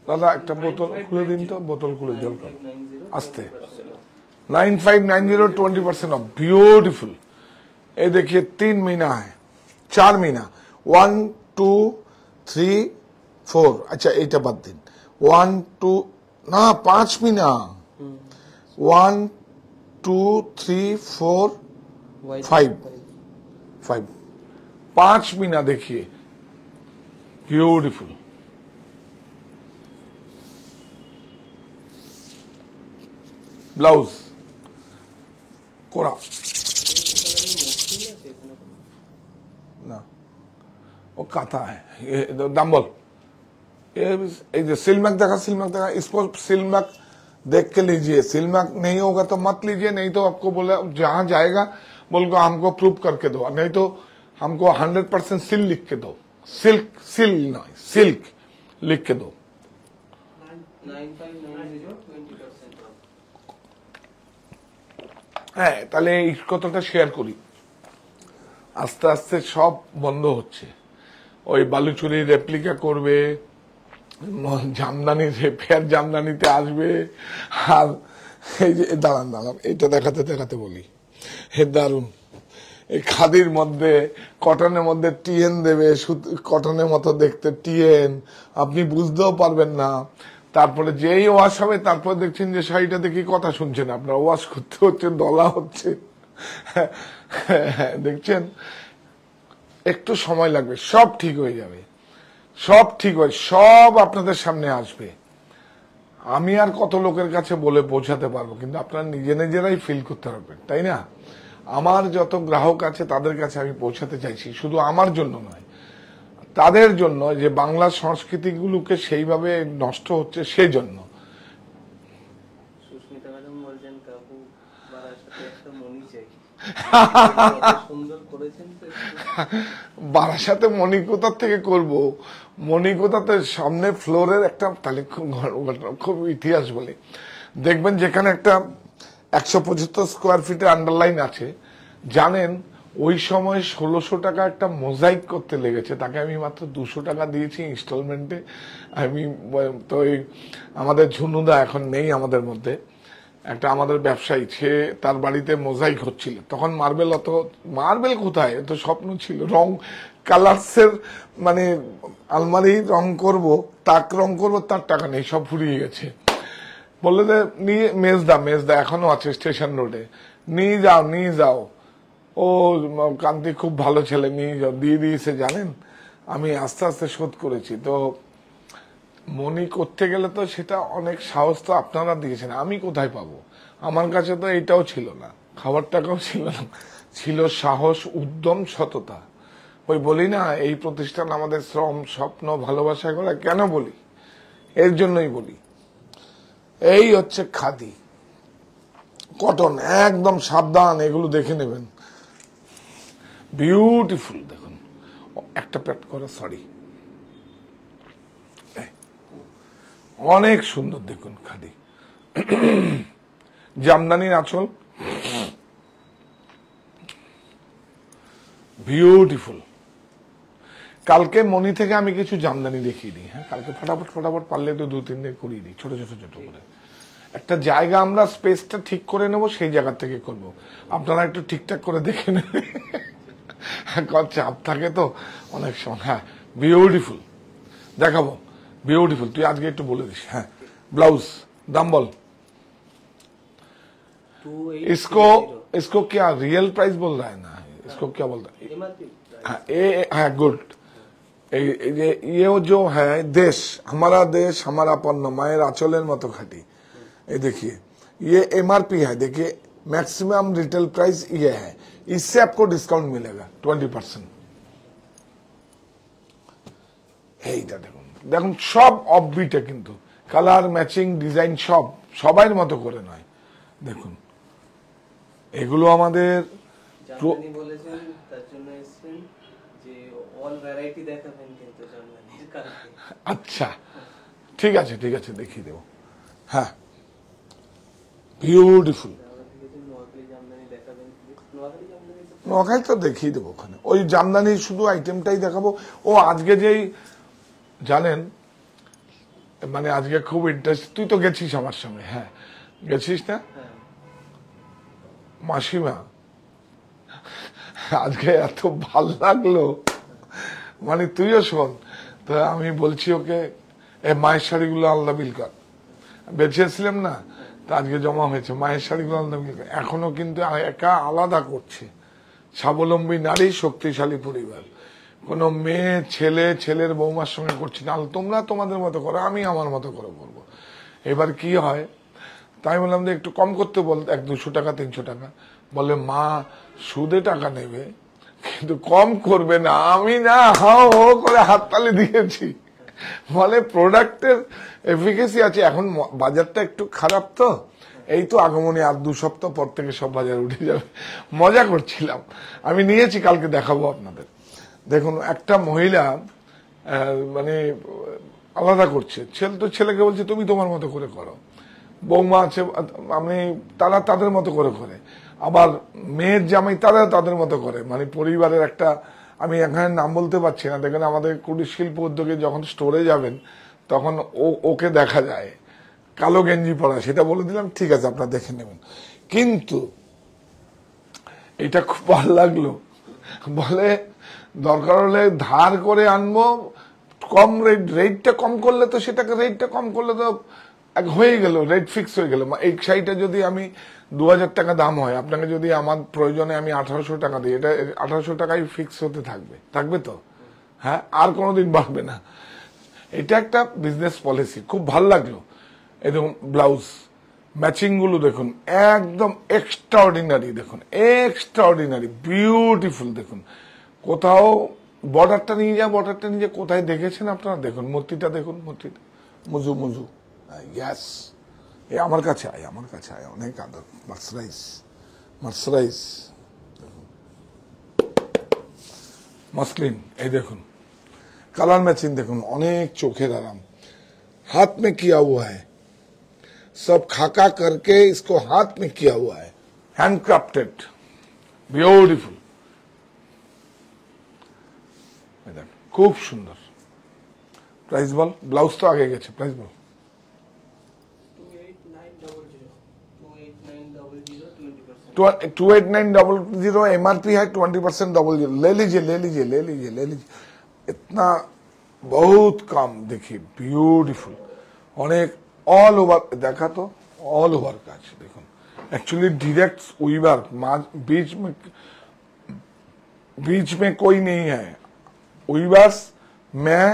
দাদা একটা বোতল খুলে দিন তো, বোতল খুলে জল খাও আস্তে। 9590 20% ऑफ, ब्यूटीफुल। ये देखिए 3 महीना है, 4 महीना, 1 2 3 4, अच्छा এটা বাদ দিন, 1 2 না 5 महीना, 1 2 3 4 5 5 महीना, देखिए ब्यूटीफुल। ब्लाउज कोरा ना, वो काथा है, ये दाम बोल, ये सिलमक देखा, सिलमक देखा, इसको सिलमक देख के लीजिए। सिलमक नहीं होगा तो मत लीजिए, नहीं तो आपको बोले जहां जाएगा बोल को हमको प्रूव करके दो, नहीं तो हमको 100% सिल लिख के दो, सिल्क सिल नहीं सिल्क लिख के दो। 9590 20% ऑफ। হ্যাঁ, তাহলে এই কথাটা শেয়ার করি। আস্তে আস্তে সব বন্ধ হচ্ছে, ওই বালুচুরি রেপ্লিকা করবে, জামদানি ফের জামদানিতে আসবে। আর এই যে দাঁড়ান দাঁড়ান, এটা দেখাতে দেখাতে বলি, হে দারুন, এই খাদির মধ্যে কটনের মধ্যে টিএন দেবে, কটনের মতো দেখতে টিএন, আপনি বুঝতেও পারবেন না। তারপরে যেই ওয়াশ হবে তারপর দেখছেন যে শাড়িটা দেখি কথা শুনছেন, আপনার ওয়াশ করতে হচ্ছে, দলা হচ্ছে, দেখছেন। একটু সময় লাগবে, সব ঠিক হয়ে যাবে, সব ঠিক হয়, সব আপনাদের সামনে আসবে। আমি আর কত লোকের কাছে বলে পৌঁছাতে পারবো, কিন্তু আপনারা নিজে নিজেরাই ফিল করতে পারবেন, তাই না? আমার যত গ্রাহক আছে তাদের কাছে আমি পৌঁছাতে চাইছি, শুধু আমার জন্য নয়, তাদের জন্য, যে বাংলা সংস্কৃতিগুলোকে সেইভাবে নষ্ট হচ্ছে সেজন্য। সুস্মিতা ম্যাডাম বলছেন কাকু বারাসাতে একটা মনি চাই, সুন্দর করেছেন তো। বারাসাতে মনি কোথা থেকে করব? মনি কোথাতে, সামনে ফ্লোরের একটা, তাহলে খুব ইতিহাস বলে দেখবেন, যেখানে একটা 175 স্কোয়ার ফিটের আন্ডারলাইন আছে, জানেন ওই সময় 1600 টাকা একটা মোজাইক করতে লেগেছে, তাকে আমি মাত্র 200 টাকা দিয়েছি ইনস্টলমেন্টে। আমি তো আমাদের ঝুনুদা এখন নেই আমাদের মধ্যে, একটা আমাদের ব্যবসায়ী, সে তার বাড়িতে মোজাইক হচ্ছিল, তখন মার্বেল, অত মার্বেল কোথায়, তো স্বপ্ন ছিল রং কালার্সের, মানে আলমারি রং করব, তাক রং করব, তার টাকা নেই, সব ফুরিয়ে গেছে। বললে যে নিয়ে মেজদা এখনো আছে স্টেশন রোডে, নিয়ে যাও। ও কান্তি খুব ভালো ছেলে, নিয়ে যাও, দিয়ে দিয়েছে। জানেন আমি আস্তে আস্তে শোধ করেছি। তো মনি করতে গেলে তো সেটা অনেক সাহস তো আপনারা দিয়েছেন, আমি কোথায় পাবো? আমার কাছে তো এটাও ছিল না, খাবার টাকাও ছিল না, ছিল সাহস, উদ্যম, সততা। ওই বলি না, এই প্রতিষ্ঠান আমাদের শ্রম, স্বপ্ন, ভালোবাসা করা, কেন বলি? এর জন্যই বলি। এই হচ্ছে খাদি, কটন, একদম সাবধান, এগুলো দেখে নেবেন, বিউটিফুল। দেখুন একটা প্যাট করা, সরি, অনেক সুন্দর, দেখুন খাদি, জামদানির আঁচল, বিউটিফুল। কালকে মনি থেকে আমি কিছু জামদানি দেখিয়ে দিই। হ্যাঁ, কালকে ফটাফট ফটাফট পারলে তো 2-3 দিন করিয়ে দিই, ছোট ছোট ছোট করে। একটা জায়গা আমরা স্পেসটা ঠিক করে নেব, সেই জায়গা থেকে করব। আপনারা একটু ঠিকঠাক করে দেখে নেবেন, চাপ থাকে তো অনেক সময়। হ্যাঁ, বিউটিফুল দেখাবো, বিউটিফুল। তুই আজকে একটু বলে দিস। হ্যাঁ, ব্লাউজ দাম বল। 2800 इसको क्या रियल प्राइस बोल रहा है ना, इसको क्या बोलता है? MRP हाँ, हाँ गुड। ये जो है देश, हमारा देश हमारा पन्न मायर आंचलेर मतो खाटी। ये देखिए, ये MRP है, देखिए मैक्सिमम रिटेल प्राइस ये है, इससे आपको डिस्काउंट मिलेगा 20%। এইটা দেখুন, দেখুন সব অফবিটে, কিন্তু কালার ম্যাচিং ডিজাইন সব সবাইয়ের মতো করে নয়। দেখুন এগুলো আমাদের জামদানি বলেছেন, তার জন্য এসেছেন যে অল ভ্যারাইটি দেখাবেন কিন্তু জামদানির কালকে। আচ্ছা ঠিক আছে, ঠিক আছে, দেখিয়ে দেবো। হ্যাঁ, বিউটিফুল। নোয়াখালী জামদানি দেখাবেন, নোয়াখালী জামদানি তো নোয়াখালী তো দেখিয়ে দেবো ওখানে, ওই জামদানির শুধু আইটেমটাই দেখাবো। ও আজকে যেই জানেন, মানে আজকে খুব ইন্টারেস্ট, তুই তো গেছিস আমার সঙ্গে। হ্যাঁ, গেছিস না মাসিমা? আজকে এত ভাল লাগলো, মানে তুইও শোন। তো আমি বলছি ওকে, মায়ের শাড়িগুলো আলাদা বিল কর। বেঁচেছিলাম না, তা আজকে জমা হয়েছে, মায়ের শাড়িগুলো আলাদা বিল কর। এখনো কিন্তু একা আলাদা করছে। স্বাবলম্বী নারী, শক্তিশালী পরিবার। কোনো মেয়ে ছেলে ছেলের বৌমার সঙ্গে করছি না, তোমরা তোমাদের মতো করো, আমি আমার মতো করে করবো। এবার কি হয়, তাই বললাম যে একটু কম করতে বল, 100-200 টাকা 300 টাকা। বলে মা সুদে টাকা নেবে কিন্তু কম করবে না। আমি না হাও হো করে হাততালি দিয়েছি। বলে প্রোডাক্টের এফিকেসি আছে। এখন বাজারটা একটু খারাপ তো, এই তো আগমনী 2 সপ্তাহ পর থেকে সব বাজার উঠে যাবে। মজা করছিলাম, আমি নিয়েছি, কালকে দেখাবো আপনাদের। দেখুন একটা মহিলা মানে আলাদা করছে, ছেলে তো ছেলেকে বলছে তুমি তোমার মতো করে করো। বৌমা আছে, আমি তারা তাদের মতো করে করে, আবার মেয়ের জামাই তারা তাদের মতো করে। মানে পরিবারের একটা, আমি এখানে নাম বলতে পারছি না, দেখেন আমাদের কুটির শিল্প উদ্যোগে যখন স্টোরে যাবেন তখন ওকে দেখা যায় কালো গেঞ্জি পরা, সেটা বলে দিলাম, ঠিক আছে আপনারা দেখে নেবেন। কিন্তু এটা খুব ভালো লাগলো, বলে দরকার হলে ধার করে আনবো, কম রেটটা কম করলে তো সেটাকে, রেটটা কম করলে তো হয়ে গেল, রেট ফিক্স হয়ে গেল। এই শাড়িটা যদি আমি 2000 টাকা দাম হয়, আপনাকে যদি আমার প্রয়োজনে আমি 1800 টাকা দিই, এটা 1800 টাকাই ফিক্স হতে থাকবে, থাকবে তো? হ্যাঁ, আর কোনোদিন বাড়বে না। এটা একটা বিজনেস পলিসি, খুব ভালো লাগলো। এই দেখুন ব্লাউজ ম্যাচিং গুলো দেখুন, একদম এক্সট্রাঅর্ডিনারি। দেখুন এক্সট্রাঅর্ডিনারি, বিউটিফুল। দেখুন কোথাও বর্ডারটা নিয়ে যা, বর্ডারটা নিয়ে যা, কোথায় দেখেছেন আপনারা? দেখুন মূর্তিটা, দেখুন মূর্তিটা, মুজু মুজু। ইয়াস, এ আমার কাছে আয়, আমার কাছে আয়, অনেক আদর। Mercerise, mercerise muslin. এই দেখুন কালার ম্যাচিং, দেখুন অনেক চোখের আরাম। हाथ में किया हुआ है, सब खाका करके इसको हाथ में किया हुआ है, हैंडक्राफ्टेड, ब्यूटीफुल। খুব সুন্দর। প্রাইস বল, ব্লাউজ তো আগে গেছে, প্রাইস বল। 28900 MRP है, 20% डबल जीरो। ले लीजिए ले लीजिए ले लीजिए ले लीजिए, इतना बहुत कम। देखिए ब्यूटीफुल, অনেক অল ওভার। দেখা তো অল ওভার কাজ দেখুন, एक्चुअली डायरेक्ट वीवर, बीच में कोई नहीं है। वीवर्स, मैं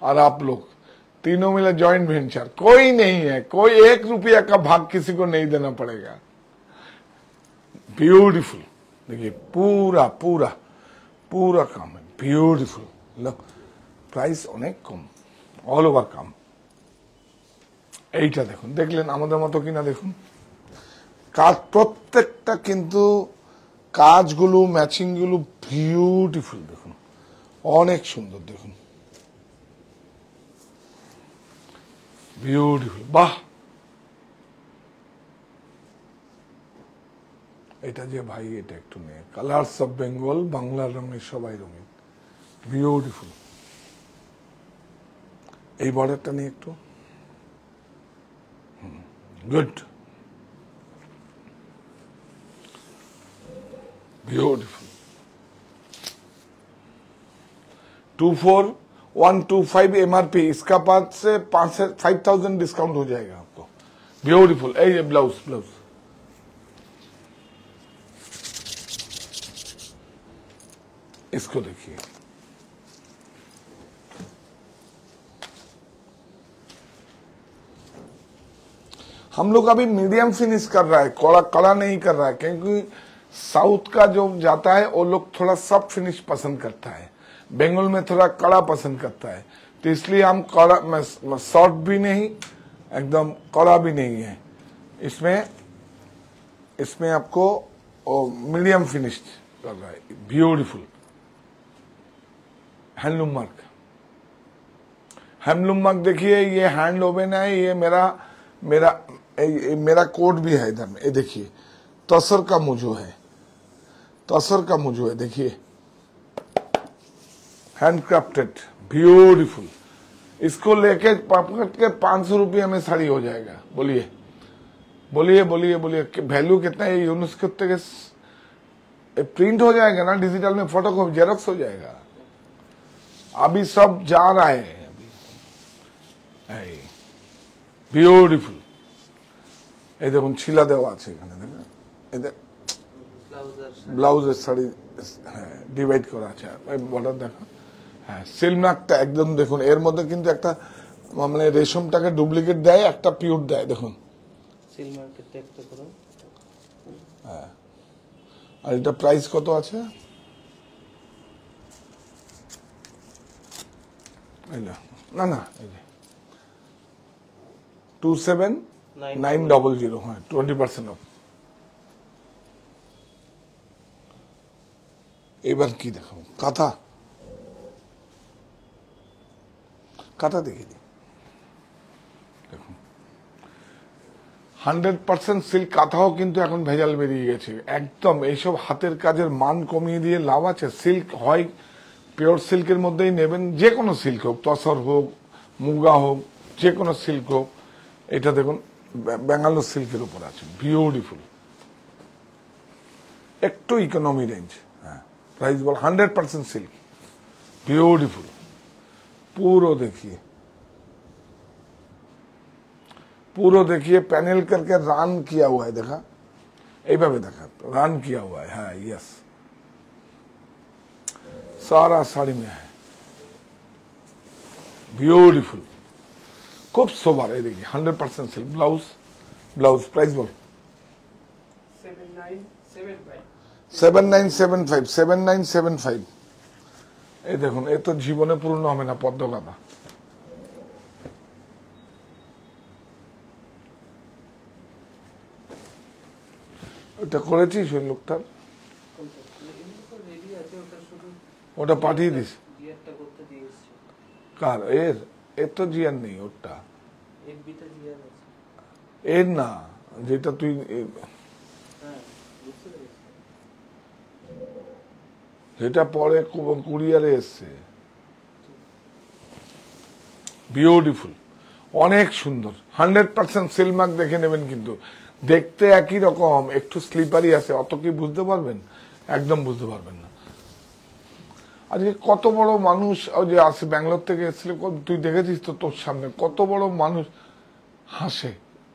और आप लोग तीनों मिले जॉइंट वेंचर, कोई नहीं है, कोई 1 रुपया का भाग किसी को नहीं देना पड़ेगा। ब्यूटीफुल, देखिए पूरा पूरा पूरा काम है, ब्यूटीफुल। लो প্রাইস অনেক কম, অল ওভার কাম। এইটা দেখুন, দেখলেন আমাদের মতো কিনা? দেখুন কাজ প্রত্যেকটা, কিন্তু কাজগুলো ম্যাচিং গুলো বিউটিফুল। দেখুন অনেক সুন্দর, দেখুন বিউটিফুল। বাহ, এটা যে ভাই এটা একটু নে, কালার্স অফ বেঙ্গল, বাংলার রঙে সবাই রঙিন, বিউটিফুল। এই বর্ডারটা নিয়ে একটু, গুড, ब्यूटीफुल। 24,125 MRP, इसका पास से 5,000 डिस्काउंट हो जाएगा आपको। ब्यूटीफुल। ये ब्लाउज, ब्लाउज इसको देखिए, हम लोग अभी मीडियम फिनिश कर रहा है, कड़ा कड़ा नहीं कर रहा है, क्योंकि साउथ का जो जाता है वो लोग थोड़ा सॉफ्ट फिनिश पसंद करता है, बंगाल में थोड़ा कड़ा पसंद करता है, तो इसलिए हम कड़ा, सॉफ्ट भी नहीं एकदम कड़ा भी नहीं है, इसमें आपको मीडियम फिनिश कर रहा है। Beautiful handloom mark, handloom mark देखिए, ये हैंड ओवन है, ये मेरा कोड भी है इधर में, ये देखिए तसर का मुजो है, तसर का मुजो है, देखिए हैंडक्राफ्टेड, ब्यूटीफुल। इसको लेके पकड़ के 500 रुपये में साड़ी हो जाएगा। बोलिए बोलिए बोलिए बोलिए, वैल्यू कितना है? यूनुस कुत्ते के प्रिंट हो जाएगा ना डिजिटल में, फोटो को जेरॉक्स हो जाएगा। अभी सब जा रहा है अभी। ब्यूटीफुल। এই দেখুন ছিলা দেওয়া আছে এখানে, দেখেন এদের ব্লাউজের শাড়ি, হ্যাঁ ডিভাইড করা আছে, বর্ডার দেখো, হ্যাঁ সিলমার্কটা একদম দেখুন, এর মধ্যে কিন্তু একটা মানে রেশমটাকে ডুপ্লিকেট দেয়, একটা পিওর দেয়, দেখুন সিলমার্কের টেকটা করুন। হ্যাঁ, আর এটা প্রাইস কত আছে? না না, এই যে 27,900, হ্যাঁ 20% অফ। এবার কি দেখাবো? কাঁথা, কাঁথা দেখে দিই, দেখুন 100% সিল্ক কাঁথাও কিন্তু এখন ভেজাল বেরিয়ে গেছে একদম। এইসব হাতের কাজের মান কমিয়ে দিয়ে লাভ আছে? সিল্ক হয় পিওর সিল্কের মধ্যেই নেবেন, যে কোনো সিল্ক হোক, তসর হোক, মুগা হোক, যে কোনো সিল্ক হোক। এটা দেখুন ব্যাঙ্গালোর সিল্কের উপর আছে, বিউটিফুল, একটু ইকোনমি রেঞ্জ, হ্যাঁ प्राइस बोल 100% सिल्क, ब्यूटीफुल। पूरा देखिए पैनल करके रान किया हुआ है, देखा এইভাবে देखा रान किया हुआ है, हाँ यस, सारा साड़ी में है, ब्यूटीफुल, खूब सोबर है। देखिए 100% सिल्क। ब्लाउज, ब्लाउज प्राइस बोल 7975। এই দেখুন, এ তো জীবনে পূর্ণ হবে না পদ্ম গাঁদা। ওটা করেছিস ওই লোকটার, ওটা পাঠিয়ে দিস কার? এর তো জিয়ার নেই, ওটা এর না, যেটা তুই এটা পরে কুরিয়ারে এসছে। বিউটিফুল, অনেক সুন্দর, 100% সিলমার্ক দেখে নেবেন, কিন্তু দেখতে একই রকম, একটু স্লিপারি আছে, অত কি বুঝতে পারবেন? একদম বুঝতে পারবেন না। আজকে কত বড় মানুষ যে আসে ব্যাঙ্গালোর থেকে এসেছিল, তুই দেখেছিস তো তোর সামনে কত বড় মানুষ হাসে,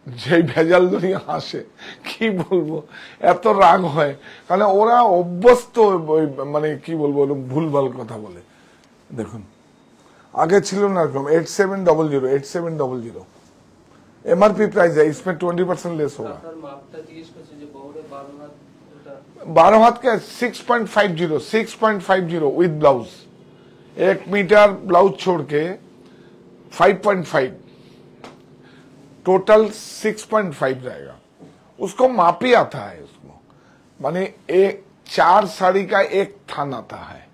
যেই ভেজাল ধরিয়ে হাসে, কি বলবো, এত রাগ হয়, কারণ ওরা অভ্যস্ত, মানে কি বলবো, ভুলভাল কথা বলে। দেখুন আগে ছিল না এরকম। 8700 MRP प्राइस है, इसमें 20% लेस होगा। 12 हाथ का 6.50 विद ब्लाउज, 1 मीटर ब्लाउज छोड़ के 5.5, टोटल 6.5 जाएगा। उसको मापी आता है, उसको माने एक 4 साड़ी का एक थान आता है।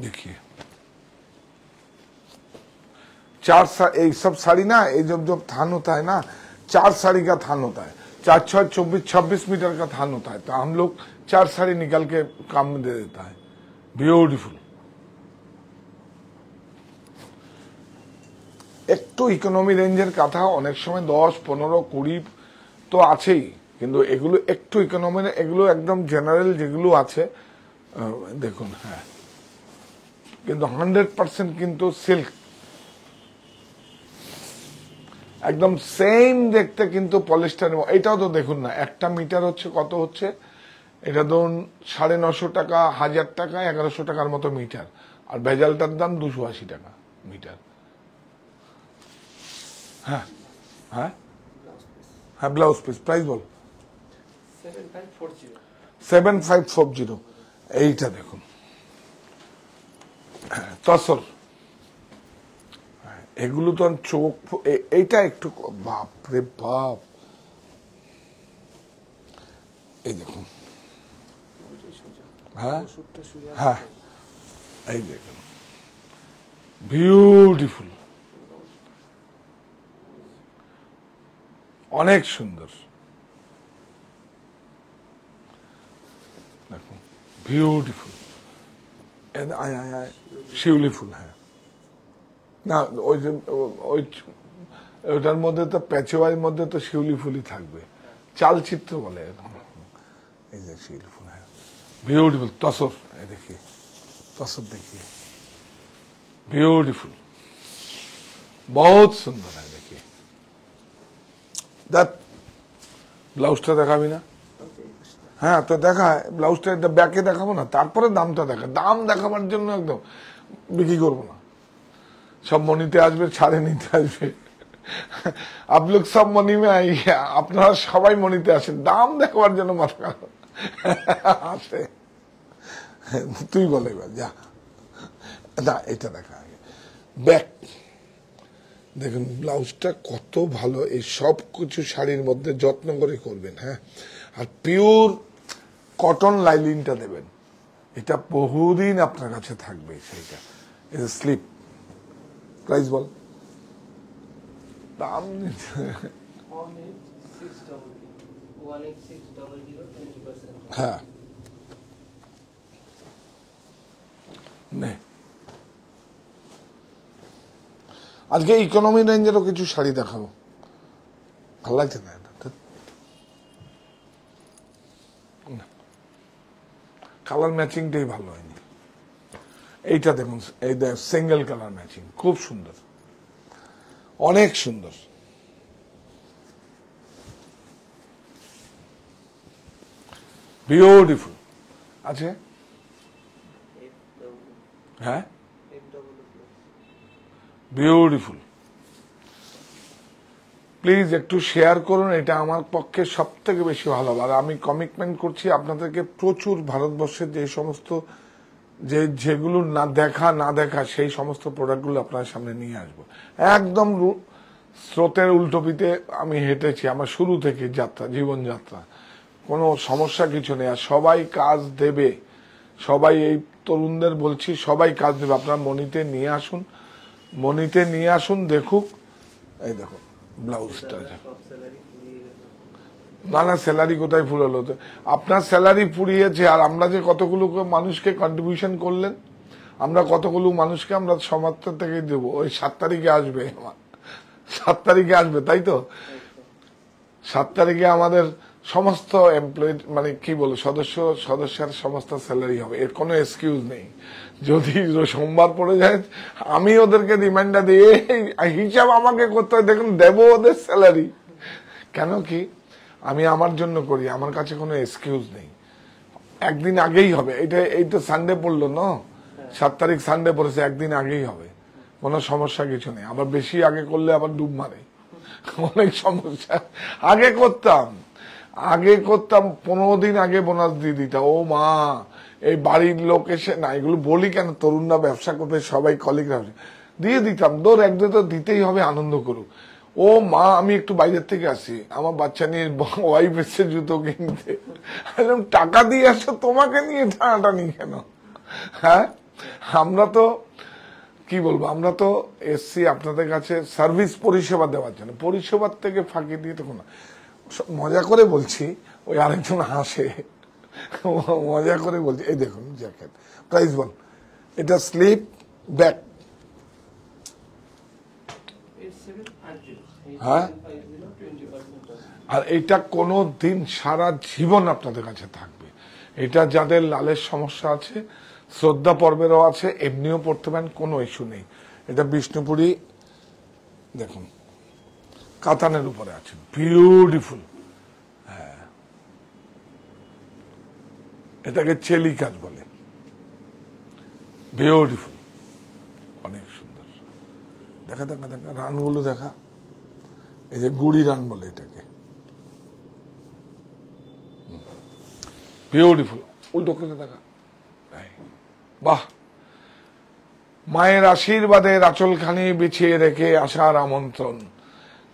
देखिए 4 सब साड़ी ना, ये जब थान होता है ना, 4 साड़ी का थान होता है। 4 6 24 26 मीटर का थान होता है, तो हम लोग 4 साड़ी निकाल के काम में दे देता है। ब्यूटीफुल। একটু ইকোনমি রেঞ্জের কথা, অনেক সময় 10 15 20 তো আছেই, কিন্তু এগুলো একটু ইকোনমি, এগুলো একদম জেনারেল যেগুলো আছে দেখুন। হ্যাঁ, কিন্তু 100% কিন্তু সিল্ক, একদম সেম দেখতে, কিন্তু পলিস্টার। এটাও তো দেখুন না, একটা মিটার হচ্ছে কত হচ্ছে, এটা ধরুন 950 টাকা, 1000 টাকা, 1100 টাকার মতো মিটার, আর ভেজালটার দাম 280 টাকা মিটার। হ্যাঁ হ্যাঁ হ্যাঁ, ব্লাউজ পিস প্রাইস বল। 7540। এইটা দেখুন, হ্যাঁ তসর, এগুলো তো চোখ, এইটা একটু বাপ রে বাপ, এই দেখুন। হ্যাঁ হ্যাঁ, এই দেখুন, বিউটিফুল, অনেক সুন্দর, দেখুন বিউটিফুল। শিউলি ফুল, হ্যাঁ না, ওই যে ওইটার মধ্যে তো পেচোয়ার মধ্যে তো শিউলি ফুলই থাকবে, চালচিত্র বলে। এই যে শিউলি ফুল, হ্যাঁ বিউটিফুল। তসর, এই দেখি তসর, দেখি বিউটিফুল, বহুত সুন্দর। হ্যাঁ দেখি, দেখ ব্লাউজটা দেখাবি না? হ্যাঁ তো দেখা, ব্লাউজটা ব্যাকে দেখাবো না, তারপরে দামটা দেখা। দাম দেখাবার জন্য একদম বিক্রি করবো না, সব মনিতে আসবে, ছাড়ে নিতে আসবে। আপ লোক সব মনি মে আইয়ে, আপনারা সবাই মনিতে আসেন, দাম দেখাবার জন্য মাথা আসে। তুই বলে এবার যা, না এটা দেখা আগে। ব্যাক দেখুন, ব্লাউজটা কত ভালো, এই সব কিছু শাড়ির মধ্যে যত্ন করে করবেন। হ্যাঁ, আর পিওর কটন লাইলিনটা দেবেন, এটা বহুদিন আপনার কাছে থাকবে। সেইটা এটা স্লিপ, প্রাইস বল। দাম 186000, হ্যাঁ নে, আজকে ইকোনমি রেঞ্জেরও কিছু শাড়ি দেখাবো, ভালো লাগছে না এটা, কালার ম্যাচিংটাই ভালো হয়নি। এইটা দেখুন, এই দেখ সিঙ্গেল কালার ম্যাচিং, খুব সুন্দর, অনেক সুন্দর, বিউটিফুল আছে। হ্যাঁ বিউটিফুল। প্লিজ একটু শেয়ার করুন, এটা আমার পক্ষে সব থেকে বেশি ভালো হবে। আর আমি কমিটমেন্ট করছি আপনাদেরকে, প্রচুর ভারতবর্ষের যে সমস্ত যেগুলো না দেখা সেই সমস্ত প্রোডাক্টগুলো আপনার সামনে নিয়ে আসবো। একদম স্রোতের উল্টোপিতে আমি হেঁটেছি আমার শুরু থেকে যাত্রা, জীবনযাত্রা, কোনো সমস্যা কিছু নেই। আর সবাই কাজ দেবে, সবাই, এই তরুণদের বলছি, সবাই কাজ দেবে। আপনার মনিতে নিয়ে আসুন, মনিতে নিয়ে আসুন, দেখুক। এই দেখুন ব্লাউজটা, না না স্যালারি কোথায় ফুরালো? তো আপনার স্যালারি ফুরিয়েছে, আর আমরা যে কতগুলো মানুষকে কন্ট্রিবিউশন করলেন, আমরা কতগুলো মানুষকে আমরা সমাজ থেকে দেবো। ওই 7 তারিখে আসবে, 7 তারিখে আসবে, তাই তো? 7 তারিখে আমাদের সমস্ত এমপ্লয়ি, মানে কি বলে, সদস্যের সমস্ত স্যালারি হবে, এর কোনো এক্সকিউজ নেই। যদি সোমবার পড়ে যায়, আমি ওদেরকে রিমাইন্ডার দিয়ে হিসাব আমাকে করতে হয়, দেখুন দেবো ওদের স্যালারি। কেন কি, আমি আমার জন্য করি, আমার কাছে কোনো এক্সকিউজ নেই। একদিন আগেই হবে, এই তো সানডে পড়লো না, 7 তারিখ সানডে পড়েছে, একদিন আগেই হবে, কোনো সমস্যা কিছু নেই। আবার বেশি আগে করলে আবার ডুব মারে, অনেক সমস্যা। আগে করতাম 15 দিন আগে বোনাস দিয়ে দিতাম। ও মা, এই বাড়ির লোক এসে, না এগুলো বলি কেন, তরুণরা ব্যবসা করতে, সবাই কলিগরা দিয়ে দিতাম, দৌড় একদিন তো দিতেই হবে, আনন্দ করুক। ও মা, আমি একটু বাইরের থেকে আসি, আমার বাচ্চা নিয়ে, ওয়াইফ এসছে জুতো কিনতে, টাকা দিয়ে আসো, তোমাকে নিয়ে টানাটানি কেন? হ্যাঁ, আমরা তো কি বলবো, আমরা তো এসছি আপনাদের কাছে সার্ভিস পরিষেবা দেওয়ার জন্য, পরিষেবার থেকে ফাঁকি দিয়ে তখন মজা করে বলছি, ওই আরেকজন হাসে, মজা করে বলছি। এই দেখুন জ্যাকেট, প্রাইস বল। এটা স্লিপ ব্যাক, হ্যাঁ, আর এটা কোনো দিন সারা জীবন আপনাদের কাছে থাকবে। এটা যাদের লালের সমস্যা আছে, শ্রদ্ধা পর্বেরও আছে, এমনিও পড়তে পারেন, কোনো ইস্যু নেই। এটা বিষ্ণুপুরি দেখুন কাতানের উপরে আছে, বিউটিফুল। হ্যাঁ, এটাকে চেলি কাজ বলে, বিউটিফুল, অনেক সুন্দর। দেখা দেখা দেখা রানগুলো দেখা, এই যে গুড়ি রান বলে এটাকে, বিউটিফুল। উল্টো করে দেখা, বাহ। মায়ের আশীর্বাদের আঁচলখানি বিছিয়ে রেখে আসার আমন্ত্রণ।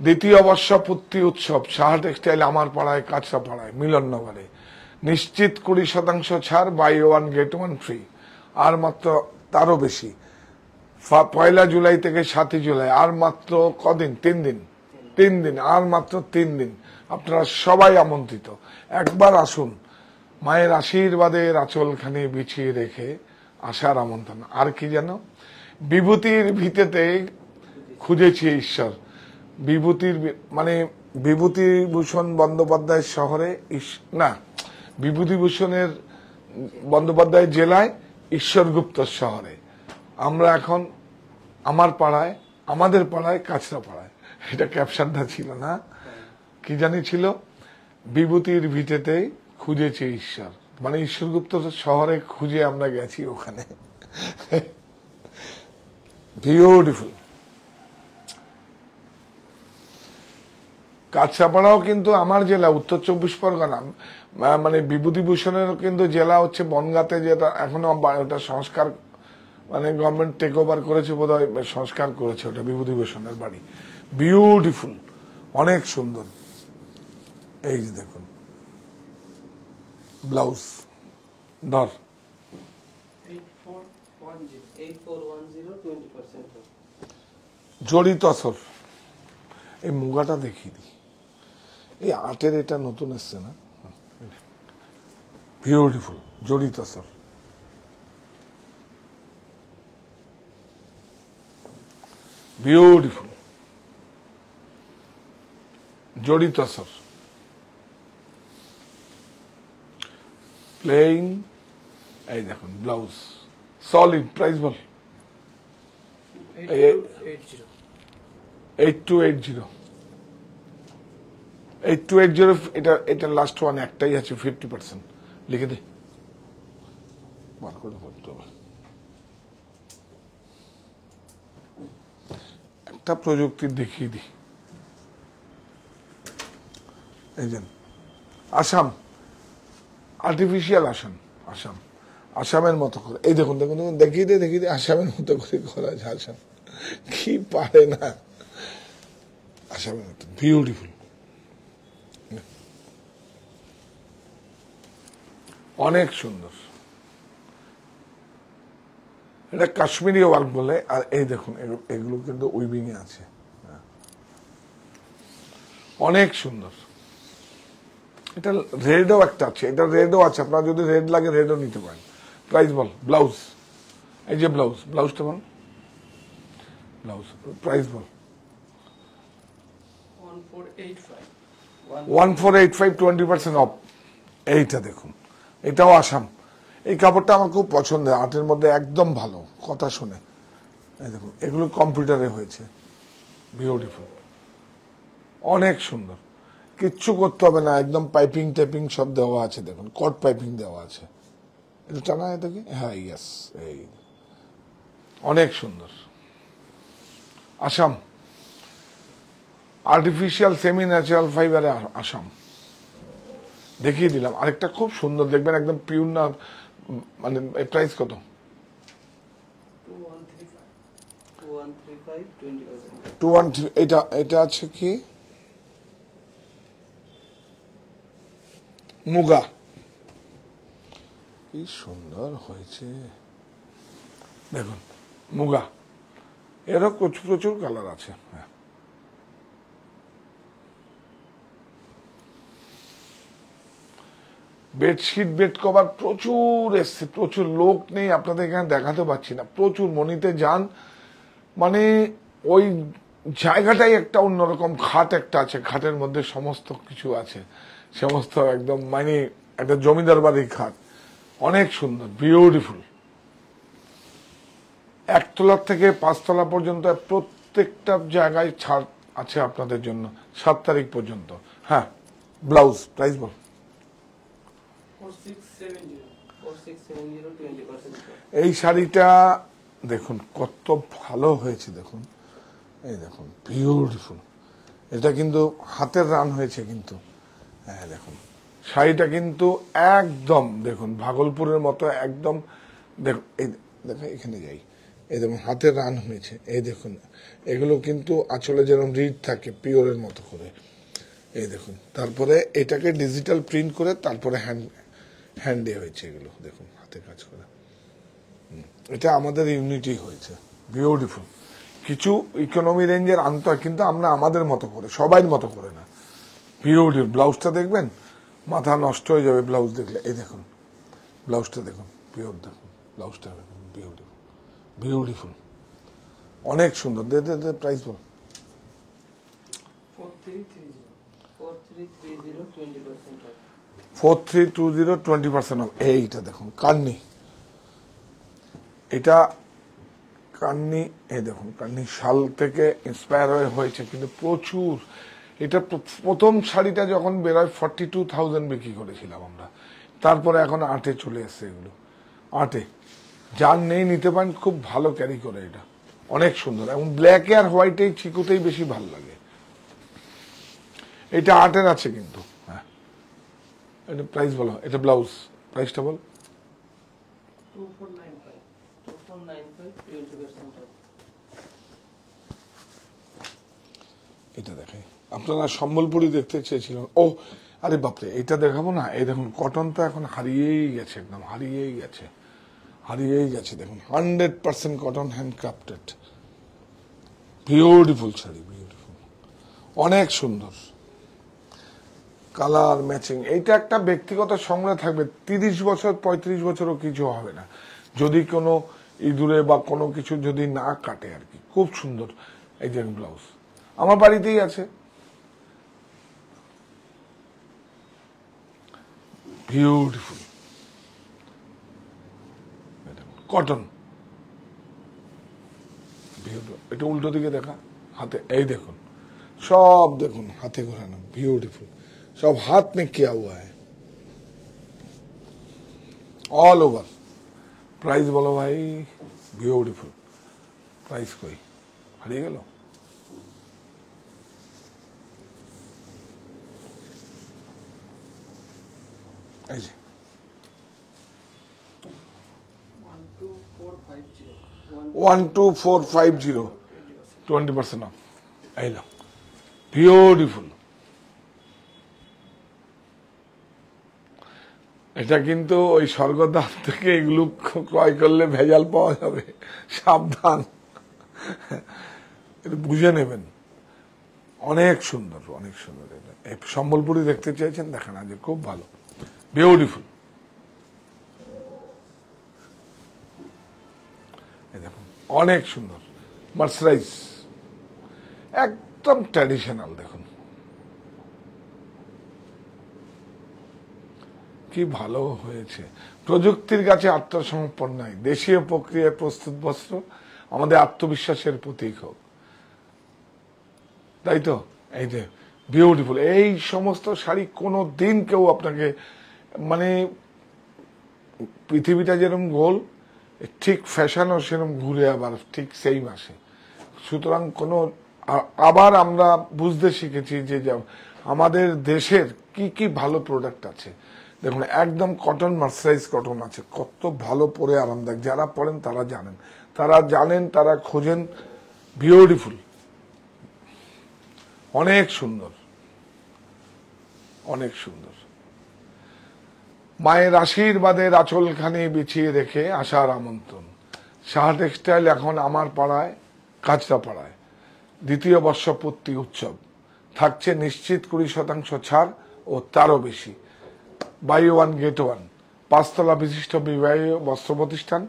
দ্বিতীয় বর্ষপূর্তি উৎসব সাহা টেক্সটাইল আমার পাড়ায়, কাঁচরা পাড়ায়, মিলননগরে। নিশ্চিত 20% ছাড়, buy one get one free. আর মাত্র তারও বেশি, 1 জুলাই থেকে 7 জুলাই, আর মাত্র কদিন, 3 দিন, আর মাত্র 3 দিন। আপনারা সবাই আমন্ত্রিত, একবার আসুন। মায়ের আশীর্বাদের আঁচলখানি বিছিয়ে রেখে আসার আমন্ত্রণ। আর কি যেন, বিভূতির ভিতেতে খুঁজেছি ঈশ্বর। বিভূতির মানে বিভূতিভূষণ বন্দ্যোপাধ্যায়ের শহরে, না, বিভূতিভূষণের বন্দ্যোপাধ্যায় জেলায়, ঈশ্বরগুপ্তর শহরে। আমরা এখন আমার পাড়ায়, আমাদের পাড়ায়, কাঁচরা পাড়ায়। এটা ক্যাপশনটা ছিল না, কি জানি ছিল, বিভূতির ভিটেতে খুঁজেছে ঈশ্বর, মানে ঈশ্বরগুপ্ত শহরে খুঁজে আমরা গেছি ওখানে। বিউটিফুল। কাছাপাড়াও কিন্তু আমার জেলা, উত্তর 24 পরগনা, মানে বিভূতিভূষণের কিন্তু জেলা হচ্ছে বনগাঁতে, যেটা এখনো ওটা সংস্কার, মানে গভর্নমেন্ট টেক ওভার করেছে বোধহয়, সংস্কার করেছে ওটা, বিভূতিভূষণের বাড়ি। বিউটিফুল, অনেক সুন্দর। এই যে দেখুন ব্লাউজ, ধর 8410 জড়ি তসর। এই মুগাটা দেখিয়ে দিই, এই আটের এটা নতুন এসছে না, বিউটিফুল জড়ি তসর। বিউটিফুল জড়ি তসর, প্লেইন। এই দেখুন ব্লাউজ, সলিড। প্রাইস বল। 8280 এটা, এটা লাস্ট ওয়ান, একটাই আছে 50%। লিখে দে, বার করে পড়তে হবে। একটা প্রযুক্তি দেখিয়ে দিই। এই যে আসাম, আর্টিফিশিয়াল আসাম, আসাম, আসামের মতো করে। এই দেখুন দেখুন দেখুন, দেখিয়ে দে, আসামের মতো করে করা যায়। আসাম কি পারে না, আসামের মতো বিউটিফুল, অনেক সুন্দর। এটা কাশ্মীরি ওয়ার্ক বলে। আর এই দেখুন এগুলো কিন্তু উইভিং এ আছে, অনেক সুন্দর। এটা রেডও একটা আছে, এটা রেডও আছে, আপনার যদি রেড লাগে রেডও নিতে পারেন। প্রাইস বল। ব্লাউজ, এই যে ব্লাউজ, ব্লাউজটা বল, ব্লাউজ প্রাইস বল। 1485, 20% অফ। এইটা দেখুন, এটাও আসাম। এই কাপড়টা আমার খুব পছন্দের, আর্টের মধ্যে একদম ভালো, কথা শুনে। এই দেখুন এগুলো কম্পিউটারে হয়েছে, বিউটিফুল, অনেক সুন্দর। কিচ্ছু করতে হবে না, একদম পাইপিং টাইপিং সব দেওয়া আছে। দেখুন কট পাইপিং দেওয়া আছে, এটা টানা এটাকে, হ্যাঁ ইয়েস, এই অনেক সুন্দর। আসাম, আর্টিফিশিয়াল সেমি ন্যাচারাল ফাইবারে আসাম। দেখিয়ে দিলাম। আরেকটা খুব সুন্দর দেখবেন, একদম পিওর না, মানে প্রাইস কত? 2135, এটা এটা আছে কি মুগা, কি সুন্দর হয়েছে দেখুন, মুগা। এরও প্রচুর প্রচুর কালার আছে। হ্যাঁ, বেডশিট বেড কভার প্রচুর এসছে, প্রচুর লোক নেই, আপনাদের এখানে দেখাতে পাচ্ছি না, প্রচুর। মনিতে যান, মানে ওই জায়গাটাই একটা অন্যরকম। খাট একটা আছে, খাটের মধ্যে সমস্ত কিছু আছে, সমস্ত একদম মানে একটা জমিদার বাড়ির খাট, অনেক সুন্দর, বিউটিফুল। 1 তলা থেকে 5 তলা পর্যন্ত প্রত্যেকটা জায়গায় ছাড় আছে আপনাদের জন্য 7 তারিখ পর্যন্ত। হ্যাঁ, ব্লাউজ প্রাইস বল। 4670 এই শাড়িটা দেখুন কত ভালো হয়েছে, দেখুন, এই দেখুন, বিউটিফুল। এটা কিন্তু হাতের রান হয়েছে কিন্তু। হ্যাঁ দেখুন, শাড়িটা কিন্তু একদম দেখুন ভাগলপুরের মতো একদম। দেখুন এই দেখো, এখানে যাই, এই দেখুন হাতের রান হয়েছে, এই দেখুন এগুলো কিন্তু আসলে যেরকম রিড থাকে পিওরের মতো করে, এই দেখুন। তারপরে এটাকে ডিজিটাল প্রিন্ট করে তারপরে হ্যান্ডে হয়েছে, এগুলো দেখুন হাতে কাজ করে। এটা আমাদের ইউনিটি হয়েছে, বিউটিফুল। কিছু ইকোনমি রেঞ্জের আনতে হয়, কিন্তু আমরা আমাদের মতো করে, সবাই মতো করে না। বিউটিফুল। ব্লাউজটা দেখবেন, মাথা নষ্ট হয়ে যাবে ব্লাউজ দেখলে। এই দেখুন ব্লাউজটা দেখুন, পিওর দেখুন ব্লাউজটা দেখুন, বিউটিফুল, বিউটিফুল, অনেক সুন্দর। দে দে দে প্রাইস বল। 4320 20% অফ। এইটা দেখুন কান্নি, এটা কান্নি, এই দেখুন কান্নি শাল থেকে ইন্সপায়ার হয়েছে কিন্তু প্রচুর। এটা প্রথম শাড়িটা যখন বেরোয় 42,000 বিক্রি করেছিলাম আমরা, তারপরে এখন 8-এ চলে এসছে এগুলো, 8-এ। যার নেই নিতে পারেন, খুব ভালো ক্যারি করে, এটা অনেক সুন্দর। এবং ব্ল্যাকে আর হোয়াইটে চিকুতেই বেশি ভালো লাগে। এটা 8-এর আছে কিন্তু। হ্যাঁ, এটা প্রাইস বলো, এটা ব্লাউজ প্রাইসটা বল। 2495 এটা দেখাই, আপনারা সম্বলপুরি দেখতে চেয়েছিলেন। ও আরে বাপরে, এটা দেখাবো না? এই দেখুন কটন তো এখন হারিয়েই গেছে, একদম হারিয়েই গেছে, হারিয়েই গেছে। দেখুন 100% cotton, handcrafted, beautiful sari, beautiful, অনেক সুন্দর কালার ম্যাচিং। এইটা একটা ব্যক্তিগত সংগ্রহ থাকবে, 30 বছর 35 বছরও কিছু হবে না, যদি কোনো ইঁদুরে বা কোনো কিছু যদি না কাটে আর কি। খুব সুন্দর। এই যে ব্লাউজ আমার বাড়িতেই আছে, বিউটিফুল কটন, এটা উল্টো দিকে দেখা, হাতে এই দেখুন, সব দেখুন হাতে ঘোরানো, বিউটিফুল, সব हाथ में किया हुआ है, ऑल ओवर। प्राइस बोलो भाई, ब्यूटीफुल। प्राइस कोई हारिए गেল। এই যে 12450 20% অফ। এই লো, বিউটিফুল। এটা কিন্তু ওই স্বর্গদাম থেকে এগুলো ক্রয় করলে ভেজাল পাওয়া যাবে, সাবধান, এটা বুঝে নেবেন। অনেক সুন্দর, অনেক সুন্দর। এটা সম্বলপুরি দেখতে চাইছেন, দেখেন আজ খুব ভালো, বিউটিফুল। দেখুন অনেক সুন্দর, মার্সারাইজ, একদম ট্র্যাডিশনাল। দেখুন কি ভালো হয়েছে। প্রযুক্তির কাছে আত্মসমর্পণ নাই, দেশীয় প্রক্রিয়ায় প্রস্তুত বস্ত্র আমাদের আত্মবিশ্বাসের প্রতীক হোক, তাই তো? এই যে বিউটিফুল, এই সমস্ত শাড়ি কোনো দিন কেউ আপনাকে, মানে পৃথিবীটা যেরকম গোল, ঠিক ফ্যাশনও সেরকম ঘুরে আবার ঠিক সেই মাসে। সুতরাং কোনো, আবার আমরা বুঝতে শিখেছি যে আমাদের দেশের কি কি ভালো প্রোডাক্ট আছে। দেখুন একদম কটন, মার্সারাইজ কটন আছে, কত ভালো পরে আরামদায়ক। যারা পরেন তারা জানেন, তারা জানেন, তারা খোঁজেন, বিউটিফুল, অনেক সুন্দর, অনেক সুন্দর। মায়ের আশীর্বাদের আঁচলখানি বিছিয়ে রেখে আসার আমন্ত্রণ। সাহা টেক্সটাইল এখন আমার পাড়ায়, কাঁচরাপাড়ায় দ্বিতীয় বর্ষপূর্তি উৎসব থাকছে, নিশ্চিত 20% ছাড় ও তারও বেশি। বাই ওয়ান গেট ওয়ান, 5 তলা বিশিষ্ট বিবাহীয় বস্ত্র প্রতিষ্ঠান।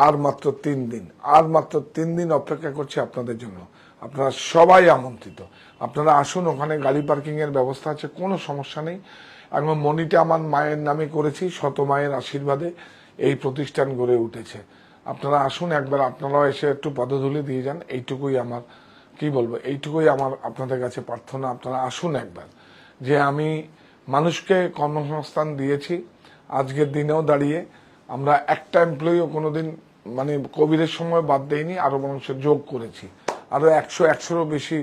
আর মাত্র 3 দিন, আর মাত্র 3 দিন অপেক্ষা করছে আপনাদের জন্য। আপনারা সবাই আমন্ত্রিত, আপনারা আসুন। ওখানে গাড়ি পার্কিং এর ব্যবস্থা আছে, কোনো সমস্যা নেই। এবং মনিটা আমার মায়ের নামে করেছি, শত মায়ের আশীর্বাদে এই প্রতিষ্ঠান গড়ে উঠেছে। আপনারা আসুন একবার, আপনারাও এসে একটু পদধূলি দিয়ে যান। এইটুকুই আমার, কি বলবো, এইটুকুই আমার আপনাদের কাছে প্রার্থনা। আপনারা আসুন একবার। যে আমি মানুষকে কর্মসংস্থান দিয়েছি, আজকের দিনেও দাঁড়িয়ে আমরা একটা এমপ্লয়িও কোনোদিন মানে কোভিডের সময় বাদ দেয়নি, আরো মানুষ যোগ করেছি। আরো 100-100-ও বেশি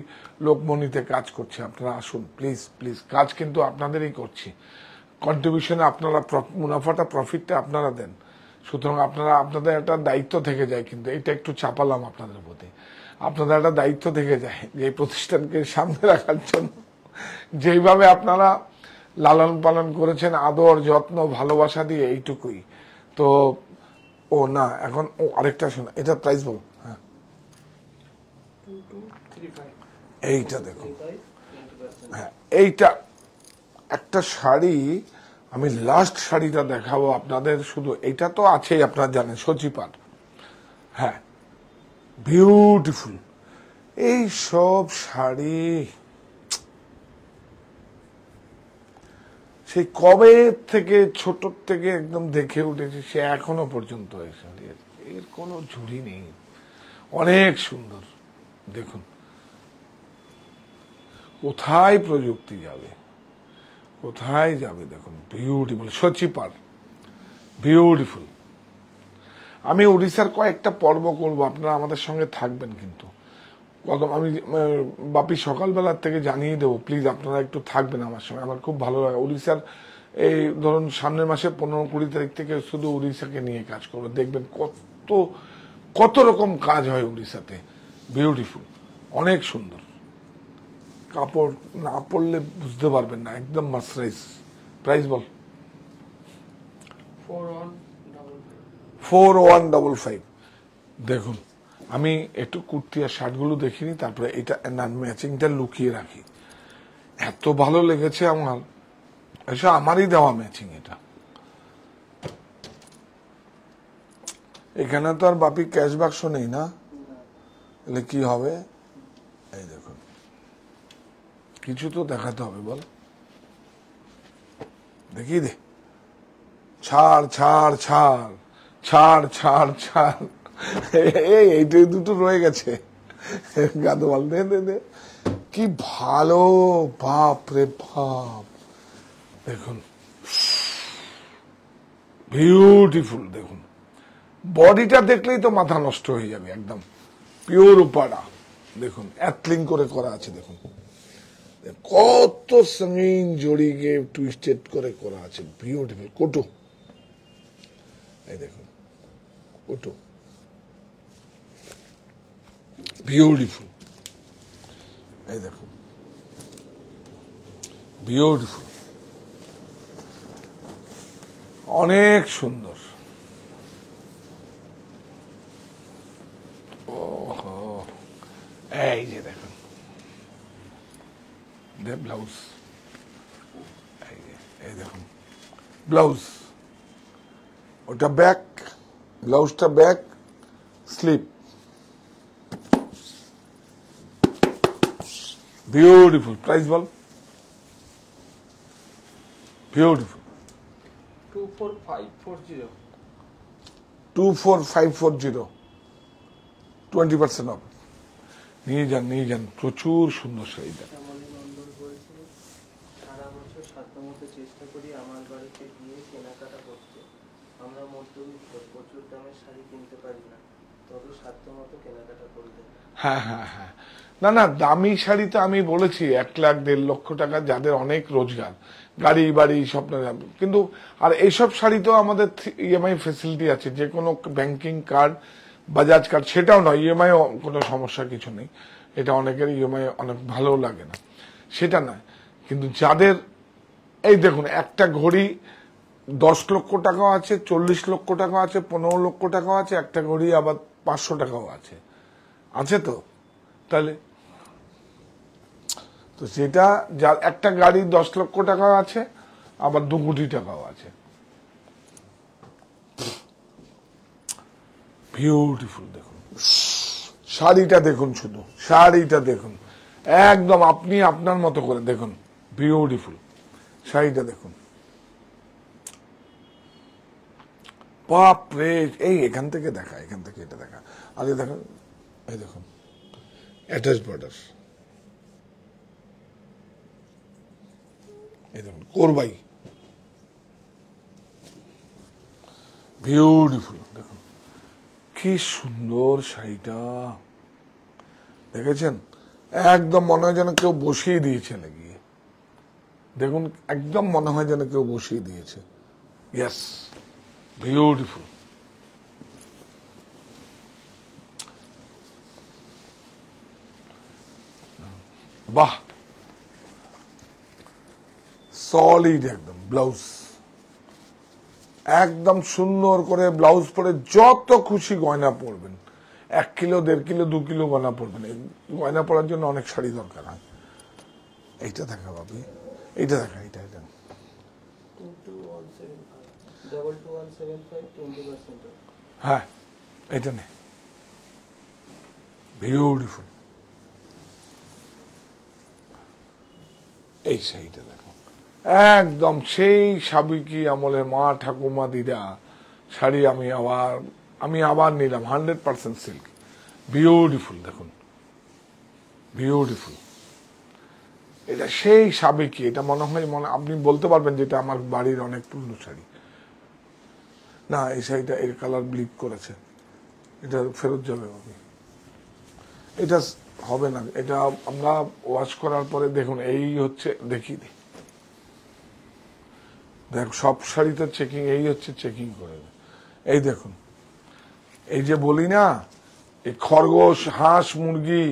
লোক মনিতে কাজ করছে। আপনারা আসুন প্লিজ প্লিজ, কাজ কিন্তু আপনাদেরই করছি। কন্ট্রিবিউশনে আপনারা মুনাফাটা, প্রফিটটা আপনারা দেন। সুতরাং আপনারা, আপনাদের একটা দায়িত্ব থেকে যায়, কিন্তু এটা একটু চাপালাম আপনাদের প্রতি। আপনাদের একটা দায়িত্ব থেকে যায় যে এই প্রতিষ্ঠানকে সামনে রাখার জন্য যেইভাবে আপনারা লালন পালন করেছেন, আদর যত্ন ভালোবাসা দিয়ে, এইটুকুই তো। ও না, এখন ও আরেকটা শোনা, এটা প্রাইস বল। হ্যাঁ, 2235 এইটা দেখুন। হ্যাঁ, এইটা একটা শাড়ি, আমি লাস্ট শাড়িটা দেখাবো আপনাদের। শুধু এটা তো আছেই, আপনারা জানেন, সচিপার। হ্যাঁ, বিউটিফুল এই সব শাড়ি। সেই কবে থেকে, ছোট থেকে একদম দেখে উঠেছে, সে এখনো পর্যন্ত এই শাড়ি, এর কোনো ঝুড়ি নেই, অনেক সুন্দর। দেখুন কোথায় প্রযুক্তি যাবে, কোথায় যাবে, দেখুন বিউটিফুল সচিপার, বিউটিফুল। আমি উড়িষ্যার কয়েকটা পর্ব করব, আপনারা আমাদের সঙ্গে থাকবেন কিন্তু। আমি বাপি সকালবেলার থেকে জানিয়ে দেবো, প্লিজ আপনারা একটু থাকবেন আমার সঙ্গে। আমার খুব ভালো লাগে উড়িষ্যার। এই ধরুন সামনের মাসে 15-20 তারিখ থেকে শুধু উড়িষ্যাকে নিয়ে কাজ করবো। দেখবেন কত কত রকম কাজ হয় উড়িষ্যাতে, বিউটিফুল, অনেক সুন্দর। কাপড় না পরলে বুঝতে পারবেন না, একদম মাসরাইজ। প্রাইস বল। 4155। দেখুন আমি একটু কুর্তি আর শার্টগুলো দেখিনি, তারপরে এটা না ম্যাচিংটা লুকিয়ে রাখি। এত ভালো লেগেছে আমার, এসব আমারই দেওয়া ম্যাচিং। এটা এখানে তো আর বাপি ক্যাশ বাক্স নেই না, তাহলে কি হবে? এই দেখুন, কিছু তো দেখাতে হবে, বল দেখি দে। ছাড় ছাড় ছাড় ছাড় ছাড় ছাড়, এইটাই দুটো রয়ে গেছে। গাদোয়াল দে দে দে, কি ভালো, বাপ রে বাপ। দেখুন বিউটিফুল। দেখুন বডিটা দেখলেই তো মাথা নষ্ট হয়ে যাবে, একদম পিওর উপাড়া। দেখুন অ্যাথলিং করে করা আছে, দেখুন কত সঙ্গীন জড়িকে টুইস্টেড করে করা আছে, বিউটিফুল। কোটো, এই দেখুন কোটো, বিউটিফুল। এই দেখুন বিউটিফুল, অনেক সুন্দর। ওহো, এই যে দেখুন ব্লাউজ, এই দেখুন ব্লাউজ, ওটা ব্যাক, ব্লাউজটা ব্যাক, স্লিপ, বিউটিফুল। প্রাইস বল। বিউটিফুল। 24540 24540, 20% অফ। নিয়ে যান, নিয়ে যান, প্রচুর সুন্দর শাড়িটা। শ্যামলী মণ্ডল বলছে, সারা বছর সাধ্যমতো চেষ্টা করি আমার বাড়িতে গিয়ে কেনাকাটা করতে। আমরা মধ্যবিত্ত, প্রচুর দামের শাড়ি কিনতে পারি না, তবে সাধ্যমতো কেনাকাটা করবে। হ্যাঁ হ্যাঁ হ্যাঁ, না না, দামি শাড়ি তো আমি বলেছি 1 লাখ 1.5 লক্ষ টাকা, যাদের অনেক রোজগার, গাড়ি বাড়ি স্বপ্ন। কিন্তু আর এইসব শাড়ি তো আমাদের ইএমআই ফেসিলিটি আছে, যে কোনো ব্যাংকিং কার্ড, বাজাজ কার্ড, সেটাও নয়, ইএমআই কোনো সমস্যা কিছু নেই। এটা অনেকের ইএমআই অনেক ভালো লাগে না, সেটা নয়। কিন্তু যাদের, এই দেখুন একটা ঘড়ি 10 লক্ষ টাকাও আছে, 40 লক্ষ টাকাও আছে, 15 লক্ষ টাকাও আছে, একটা ঘড়ি আবার 500 টাকাও আছে, আছে তো। তাহলে তো সেটা, যার একটা গাড়ি 10 লক্ষ টাকা আছে, আবার 2 কোটি টাকাও আছে। বিউটিফুল দেখুন, শাড়িটা দেখুন, শুধু শাড়িটা দেখুন, একদম আপনি আপনার মতো করে দেখুন, বিউটিফুল শাড়িটা দেখুন। বাপরে, এই এখান থেকে দেখা, এখান থেকে এটা দেখা, আগে দেখুন, এই দেখুন অ্যাটাচ বর্ডার, এই দেখুন কোরবাই, বিউটিফুল দেখুন কি সুন্দর শাড়িটা, দেখেছেন? একদম মনে হয় যেন কেউ বসিয়ে দিয়েছে লাগিয়ে, দেখুন একদম মনে হয় যেন কেউ বসিয়ে দিয়েছে। Yes, beautiful. বাহ, সলিড একদম ব্লাউজ, একদম সুন্দর করে ব্লাউজ পরে যত খুশি গয়না পরবেন, 1 কিলো 1.5 কিলো 2 কিলো গয়না পরবেন। এই গয়না পরার জন্য অনেক শাড়ি দরকার হয়। এইটা দেখা পাবি, এইটা দেখা, এইটা এটা 22,175 হ্যাঁ, এইটা নে, বিউটিফুল। এই শাড়িটা দেখো, একদম সেই সাবেকি আমলের মা ঠাকুমা দিদা শাড়ি। আমি আবার নিলাম 100% সিল্ক, বিউটিফুল দেখুন, বিউটিফুল। এটা সেই সাবেকি, এটা মনে হয় আপনি বলতে পারবেন যে এটা আমার বাড়ির অনেক পুরনো শাড়ি। না, এই শাড়িটা এর কালার ব্লিক করেছে, এটা ফেরত যাবে বাবু, এটা হবে না। এটা আমরা ওয়াশ করার পরে দেখুন, এই হচ্ছে, দেখি দেখ, সব শাড়িতে চেকিং, এই হচ্ছে চেকিং করে। এই দেখুন, এই যে বলি না, এই খরগোশ, হাঁস, মুরগি,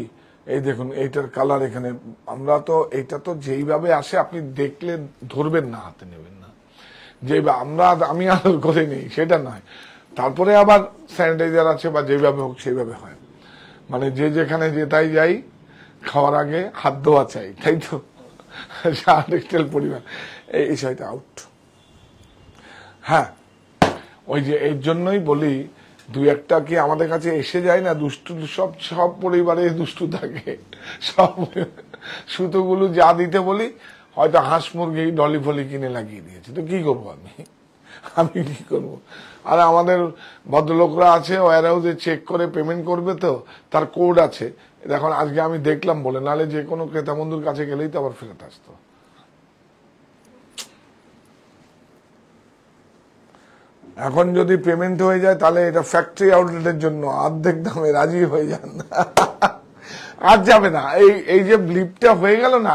এই দেখুন এইটার কালার এখানে। আমরা তো এইটা তো যেইভাবে আসে আপনি দেখলে ধরবেন না, হাতে নেবেন না, আমি আদর করে নেই সেটা নয়। তারপরে আবার স্যানিটাইজার আছে বা যেভাবে হোক সেইভাবে হয়, মানে যে যেখানে যেটাই যাই খাওয়ার আগে হাত ধোয়া চাই, তাই তো? টেক্সটাইল পরিমাণ এই শাড়িটা আউট। হ্যাঁ, ওই যে এর জন্যই বলি, 2-1টা কি আমাদের কাছে এসে যায় না দুষ্টু, সব পরিবারে দুষ্টু থাকে, সব সুতোগুলো যা দিতে বলি, হয়তো হাঁস মুরগি ডলি ফলি কিনে লাগিয়ে দিয়েছে, তো কি করবো আমি কি করবো? আর আমাদের ভদ্রলোকরা আছে, ওয়ারহাউসে চেক করে পেমেন্ট করবে, তো তার কোড আছে। এখন আজকে আমি দেখলাম বলে, নাহলে যে কোনো ক্রেতা বন্ধুর কাছে গেলেই তো আবার ফেরত আসতো। এখন যদি পেমেন্ট হয়ে যায় তাহলে এটা ফ্যাক্টরি আউটলেটের জন্য অর্ধেক দামে রাজি হয়ে যান, আর যাবে না। এই যে ব্লিপটা হয়ে গেল না,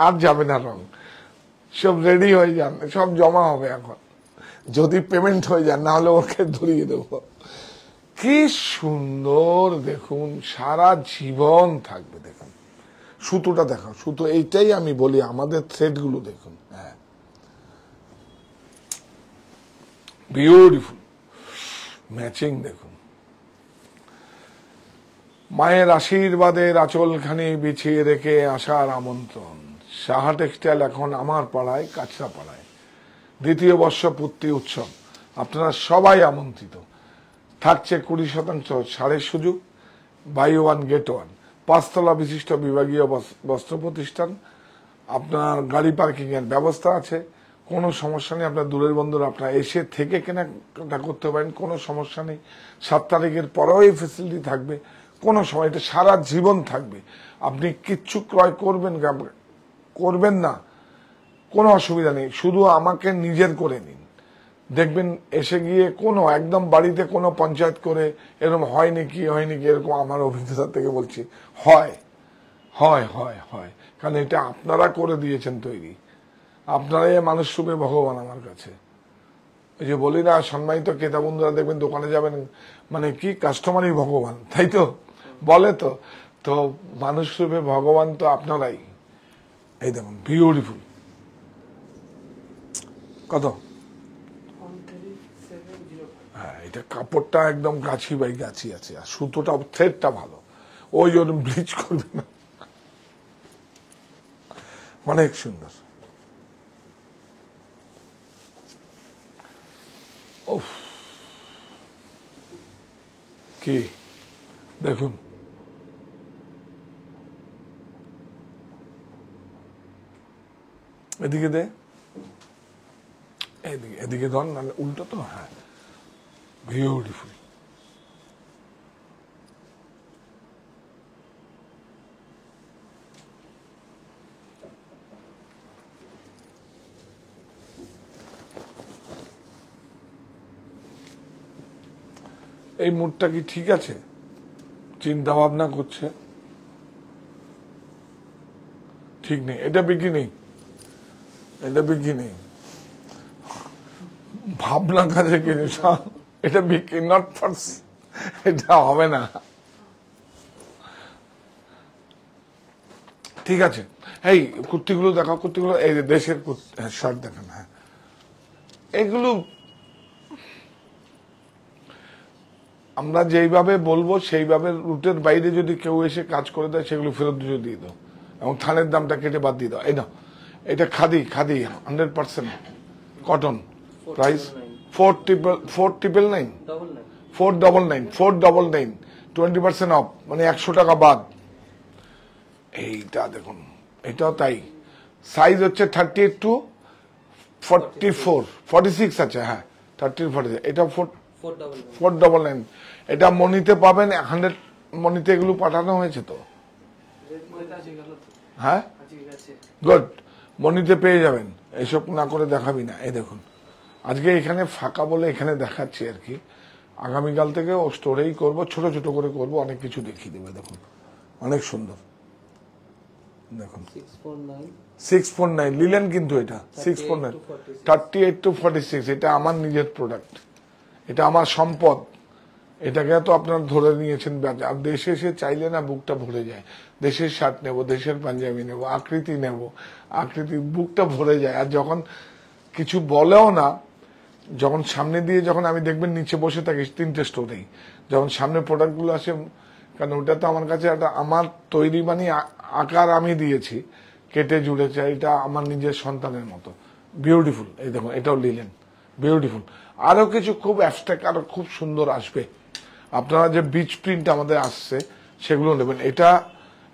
আর যাবে না রং, সব রেডি হয়ে যান, সব জমা হবে এখন যদি পেমেন্ট হয়ে যান, না হলে ওকে ধরিয়ে দেবো। কি সুন্দর দেখুন, সারা জীবন থাকবে। দেখুন সুতোটা দেখো, সুতো, এইটাই আমি বলি, আমাদের থ্রেড গুলো দেখুন, হ্যাঁ, বিউটিফুল ম্যাচিং দেখুন। মায়ের আশীর্বাদের আঁচলখানি বিছিয়ে রেখে আসার আমন্ত্রণ। সাহা টেক্সটাইল এখন আমার পাড়ায়, কাছড়া পাড়ায় 2য় বর্ষ পূর্তি উৎসব। আপনারা সবাই আমন্ত্রিত। থাকছে 20% ছাড়ের সুযোগ, বাই 1 গেট 1। 5তলা বিশিষ্ট বিভাগীয় বস্ত্র প্রতিষ্ঠান। আপনার গাড়ি পার্কিং এর ব্যবস্থা আছে, কোনো সমস্যা নেই। আপনার দূরের বন্ধুরা আপনারা এসে থেকে কেনাকাটা করতে পারেন, কোনো সমস্যা নেই। 7 তারিখের পরেও এই ফেসিলিটি থাকবে, কোনো সময়, এটা সারা জীবন থাকবে। আপনি কিচ্ছু ক্রয় করবেন না, কোনো অসুবিধা নেই, শুধু আমাকে নিজের করে নিন। দেখবেন এসে গিয়ে কোনো একদম বাড়িতে কোনো পঞ্চায়েত করে এরকম হয়নি কি এরকম আমার অভিজ্ঞতা থেকে বলছি, হয় হয় হয় হয় কারণ এটা আপনারা করে দিয়েছেন তৈরি, আপনারাই মানুষ রূপে ভগবান আমার কাছে। এই যে বলি না, সম্মানিত ক্রেতা বন্ধুরা দেখবেন দোকানে যাবেন, মানে কি কাস্টমারই ভগবান, তাই তো বলে, তো মানুষ রূপে ভগবান তো আপনারাই। এই দেখুন বিউটিফুল, কত? হ্যাঁ, এটা কাপড়টা একদম গাছি বাই গাছি আছে, আর সুতোটা থ্রেডটা ভালো, ওই জন্য ব্লিচ করবে না, অনেক সুন্দর। কি দেখুন, এদিকে দে, এদিকে এদিকে ধর, নাহলে উল্টো তো। হ্যাঁ, বিউটিফুল। এই মুডটা কি ঠিক আছে? চিন্তা ভাবনা করছে, ঠিক নেই। এটা বিক্রি নেই, এটা বিক্রি নেই, ভাবনা কাজে কিছু, এটা বিক্রি নট ফার্স, এটা হবে না। ঠিক আছে, এই কুর্তিগুলো দেখাও, কুর্তিগুলো এই যে দেশের শার্ট দেখান। হ্যাঁ, এগুলো আমরা যেইভাবে বলবো সেইভাবে রুটের বাইরে যদি কেউ এসে কাজ করে দেয় সেগুলো ফেরত দিয়ে দাও, এবং থানের দামটা কেটে বাদ দিয়ে দাও। এই না, এটা khadi, khadi 100% cotton, price 4,999, 20% of, মানে 100 টাকা বাদ। এইটা দেখুন, এটাও তাই। সাইজ হচ্ছে 38 to 44, 46 আছে। হ্যাঁ, 30 46, এটা 499। এটা মনিতে পাবেন 100, মনিতে এগুলো পাঠানো হয়েছে তো। হ্যাঁ, গুড, মনিতে পেয়ে যাবেন। এইসব না করে দেখাবি না। এই দেখুন, আজকে এখানে ফাঁকা বলে এখানে দেখাচ্ছি আর কি। আগামীকাল থেকে ও স্টোরেই করবো, ছোট ছোট করে করবো, অনেক কিছু দেখিয়ে দেবে। দেখুন, অনেক সুন্দর। দেখুন 649 লিলেন, কিন্তু এটা 649, 38 to 46। এটা আমার নিজের প্রোডাক্ট, এটা আমার সম্পদ। এটাকে তো আপনারা ধরে নিয়েছেন। আর দেশে এসে চাইলে না বুকটা ভরে যায়। দেশের শার্ট নেব, দেশের পাঞ্জাবি নেব, আকৃতি নেব, আকৃতি, বুকটা ভরে যায়। আর যখন কিছু বলেও না, যখন সামনে দিয়ে, যখন আমি দেখবেন নিচে বসে থাকি 3টে স্টোরেই, যখন সামনে প্রোডাক্টগুলো আসে, কারণ ওটা তো আমার কাছে একটা আমার তৈরি, মানে আকার আমি দিয়েছি, কেটে জুড়েছে, এটা আমার নিজের সন্তানের মতো। বিউটিফুল। এই দেখুন, এটাও লিলেন, বিউটিফুল। আরো কিছু খুব অ্যাবস্ট্রাক্ট, আরো খুব সুন্দর আসবে। আপনারা যে বিচ প্রিন্ট আমাদের আসছে সেগুলো নেবেন। এটা,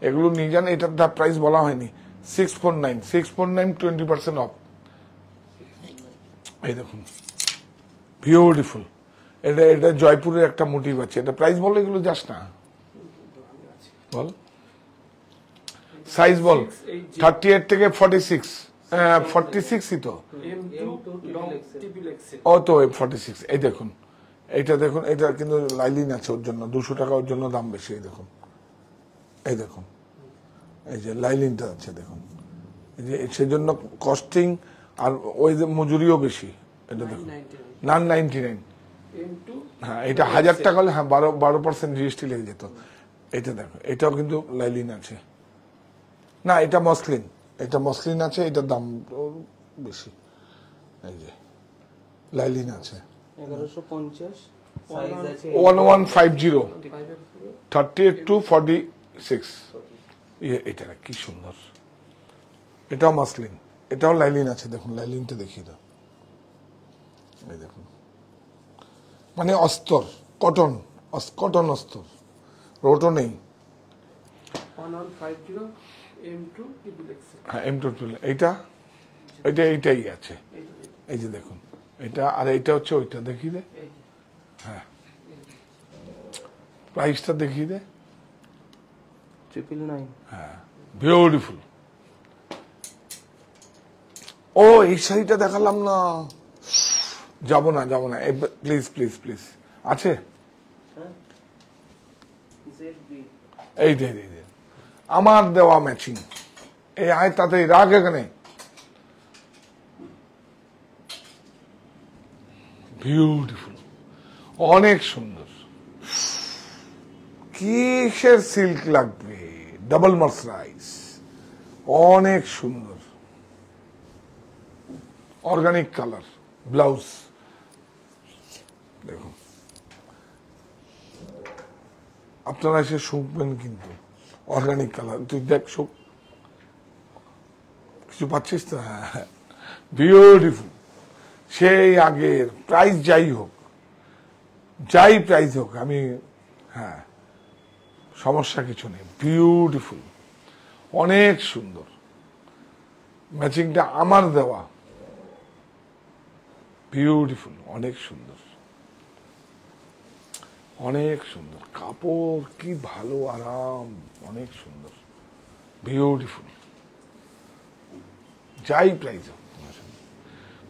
এগুলো নিয়ে যান। এটার দা প্রাইস বলা হয়নি, 649, 20% অফ। এই দেখুন, বিউটিফুল। এটা এটা জয়পুরের একটা মোটিভ আছে। এটা প্রাইস বল, এগুলো যাস না, বল সাইজ বল। 38 থেকে 46, 46ই তো, ও তো 46। এই দেখুন, এইটা দেখুন, এটা কিন্তু লাইলিন আছে ওর জন্য, 200 টাকা ওর জন্য দাম বেশি। এই দেখুন, এই দেখুন, এই যে লাইলিনটা আছে দেখুন, এই যে সেজন্য কস্টিং, আর ওই যে মজুরিও বেশি। এটা দেখুন 999। হ্যাঁ, এটা 1000 টাকা হলে, হ্যাঁ 12% জিএসটি লেগে যেত। এটা দেখো, এটাও কিন্তু লাইলিন আছে। না, এটা মসলিন, এটা মসলিন আছে, এটার দাম বেশি। এই যে লাইলিন আছে 1150, 1150, 38 to 46। এটা কি সুন্দর, এটাও মসলিন, এটাও লাইলিন আছে। দেখুন, লাইলিনটা দেখিয়ে দাও। এই দেখুন, মানে অস্তর, কটন, কটন অস্তর, রোটো নেই। 1150 M2 হ্যাঁ, M2, এইটা, এইটাই আছে। এই যে দেখুন, এটা, আর এইটা হচ্ছে ওইটা, দেখিয়ে দে। হ্যাঁ, প্রাইসটা দেখিয়ে দে। 999। হ্যাঁ, বিউটিফুল। ও, এই শাড়িটা দেখালাম না, যাবো না, যাবো না, প্লিজ প্লিজ প্লিজ। আছে এই যে আমার দেওয়া ম্যাচিং, এই আয়, তাতে রাগ এখানে। বিউটিফুল, অনেক সুন্দর। কিসের সিল্ক লাগবে, ডাবল মার্সারাইজ, অনেক সুন্দর, অর্গানিক কালার ব্লাউজ। দেখুন, আপনারা এসে শুকবেন কিন্তু, অর্গানিক কালার। তুই দেখ, শুক, কিছু পাচ্ছিস তো? হ্যাঁ, বিউটিফুল। সেই আগের প্রাইস যাই হোক, যাই প্রাইস হোক, আমি হ্যাঁ, সমস্যা কিছু নেই, বিউটিফুল, অনেক সুন্দর ম্যাচিংটা আমার দেওয়া, বিউটিফুল, অনেক সুন্দর, অনেক সুন্দর কাপড়, কি ভালো আরাম, অনেক সুন্দর, বিউটিফুল। যাই প্রাইস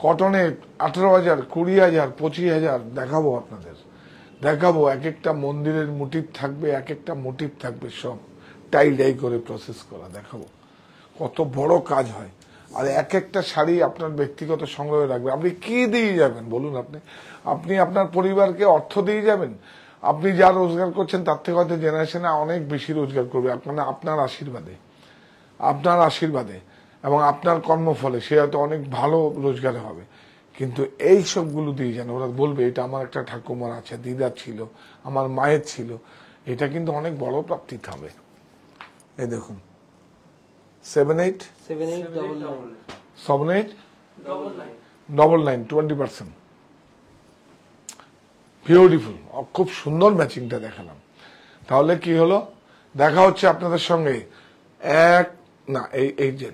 কটনে 18,000, 20,000, 25,000 দেখাবো আপনাদের, দেখাবো। এক একটা মন্দিরের মোটিভ থাকবে, এক একটা মোটিভ থাকবে, সব টাই ডাই করে প্রসেস করা দেখাবো, কত বড় কাজ হয়। আর এক একটা শাড়ি আপনার ব্যক্তিগত সংগ্রহে রাখবে। আপনি কি দিয়ে যাবেন বলুন? আপনি আপনার পরিবারকে অর্থ দিয়ে যাবেন? আপনি যা রোজগার করছেন তার থেকে হয়তো জেনারেশনে অনেক বেশি রোজগার করবে আপনার আশীর্বাদে, আপনার আশীর্বাদে এবং আপনার কর্মফলে সে হয়তো অনেক ভালো রোজগার হবে। কিন্তু এই সবগুলো দিয়ে যেন ওরা বলবে এটা আমার একটা ঠাকুমার আছে, দিদার ছিল, আমার মায়ের ছিল, এটা কিন্তু অনেক বড় প্রাপ্তি হবে। এই দেখুন 78 20%, বিউটিফুল, খুব সুন্দর ম্যাচিংটা দেখালাম। তাহলে কি হলো? দেখা হচ্ছে আপনাদের সঙ্গে এই যে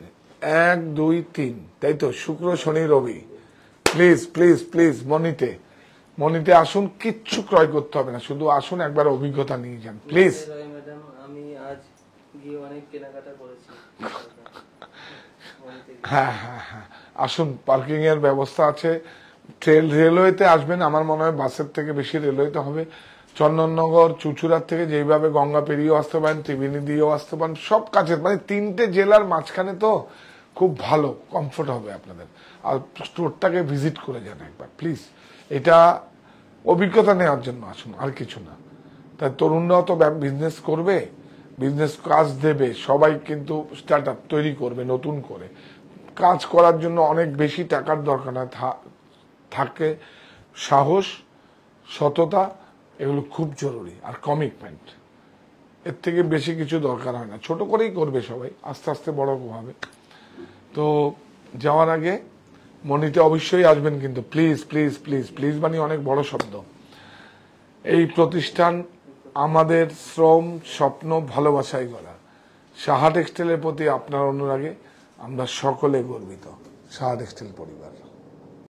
1, 2, 3, তাই তো, শুক্র, শনি, রবি। প্লিজ প্লিজ প্লিজ মনিতে আসুন, কিচ্ছু ক্রয় করতে হবে না, শুধু আসুন, একবার অভিজ্ঞতা নিয়ে যান প্লিজ। ম্যাডাম আমি আজ গিয়ে অনেক কেনাকাটা করেছি। হ্যাঁ হ্যাঁ হ্যাঁ, আসুন, পার্কিং এর ব্যবস্থা আছে। রেলওয়েতে আসবেন, আমার মনে হয় বাসের থেকে বেশি রেলওয়েতে হবে। চন্দননগর, চুচুড়ার থেকে যেইভাবে গঙ্গা পেরিয়েও আসতে পারেন, ত্রিবেণী দিয়েও আসতে পারেন, সব কাছে, মানে 3টে জেলার মাঝখানে, তো খুব ভালো কমফোর্ট হবে আপনাদের। আর স্টোরটাকে ভিজিট করে যান একবার প্লিজ, এটা অভিজ্ঞতা নেওয়ার জন্য আসুন, আর কিছু না। তাই তরুণরাও তো বিজনেস করবে, বিজনেস কাজ দেবে, সবাই কিন্তু স্টার্ট আপ তৈরি করবে নতুন করে। কাজ করার জন্য অনেক বেশি টাকার দরকার না, থাকে সাহস, সততা, এগুলো খুব জরুরি, আর কমিটমেন্ট, এর থেকে বেশি কিছু দরকার হয় না। ছোট করেই করবে সবাই, আস্তে আস্তে বড় হবে। তো যাওয়ার আগে মনিতে অবশ্যই আসবেন কিন্তু, প্লিজ প্লিজ প্লিজ প্লিজ, মানে অনেক বড় শব্দ। এই প্রতিষ্ঠান আমাদের শ্রম, স্বপ্ন, ভালোবাসায় গড়া। সাহা টেক্সটাইলের প্রতি আপনার অনুরাগে আমরা সকলে গর্বিত, সাহা টেক্সটাইল পরিবার।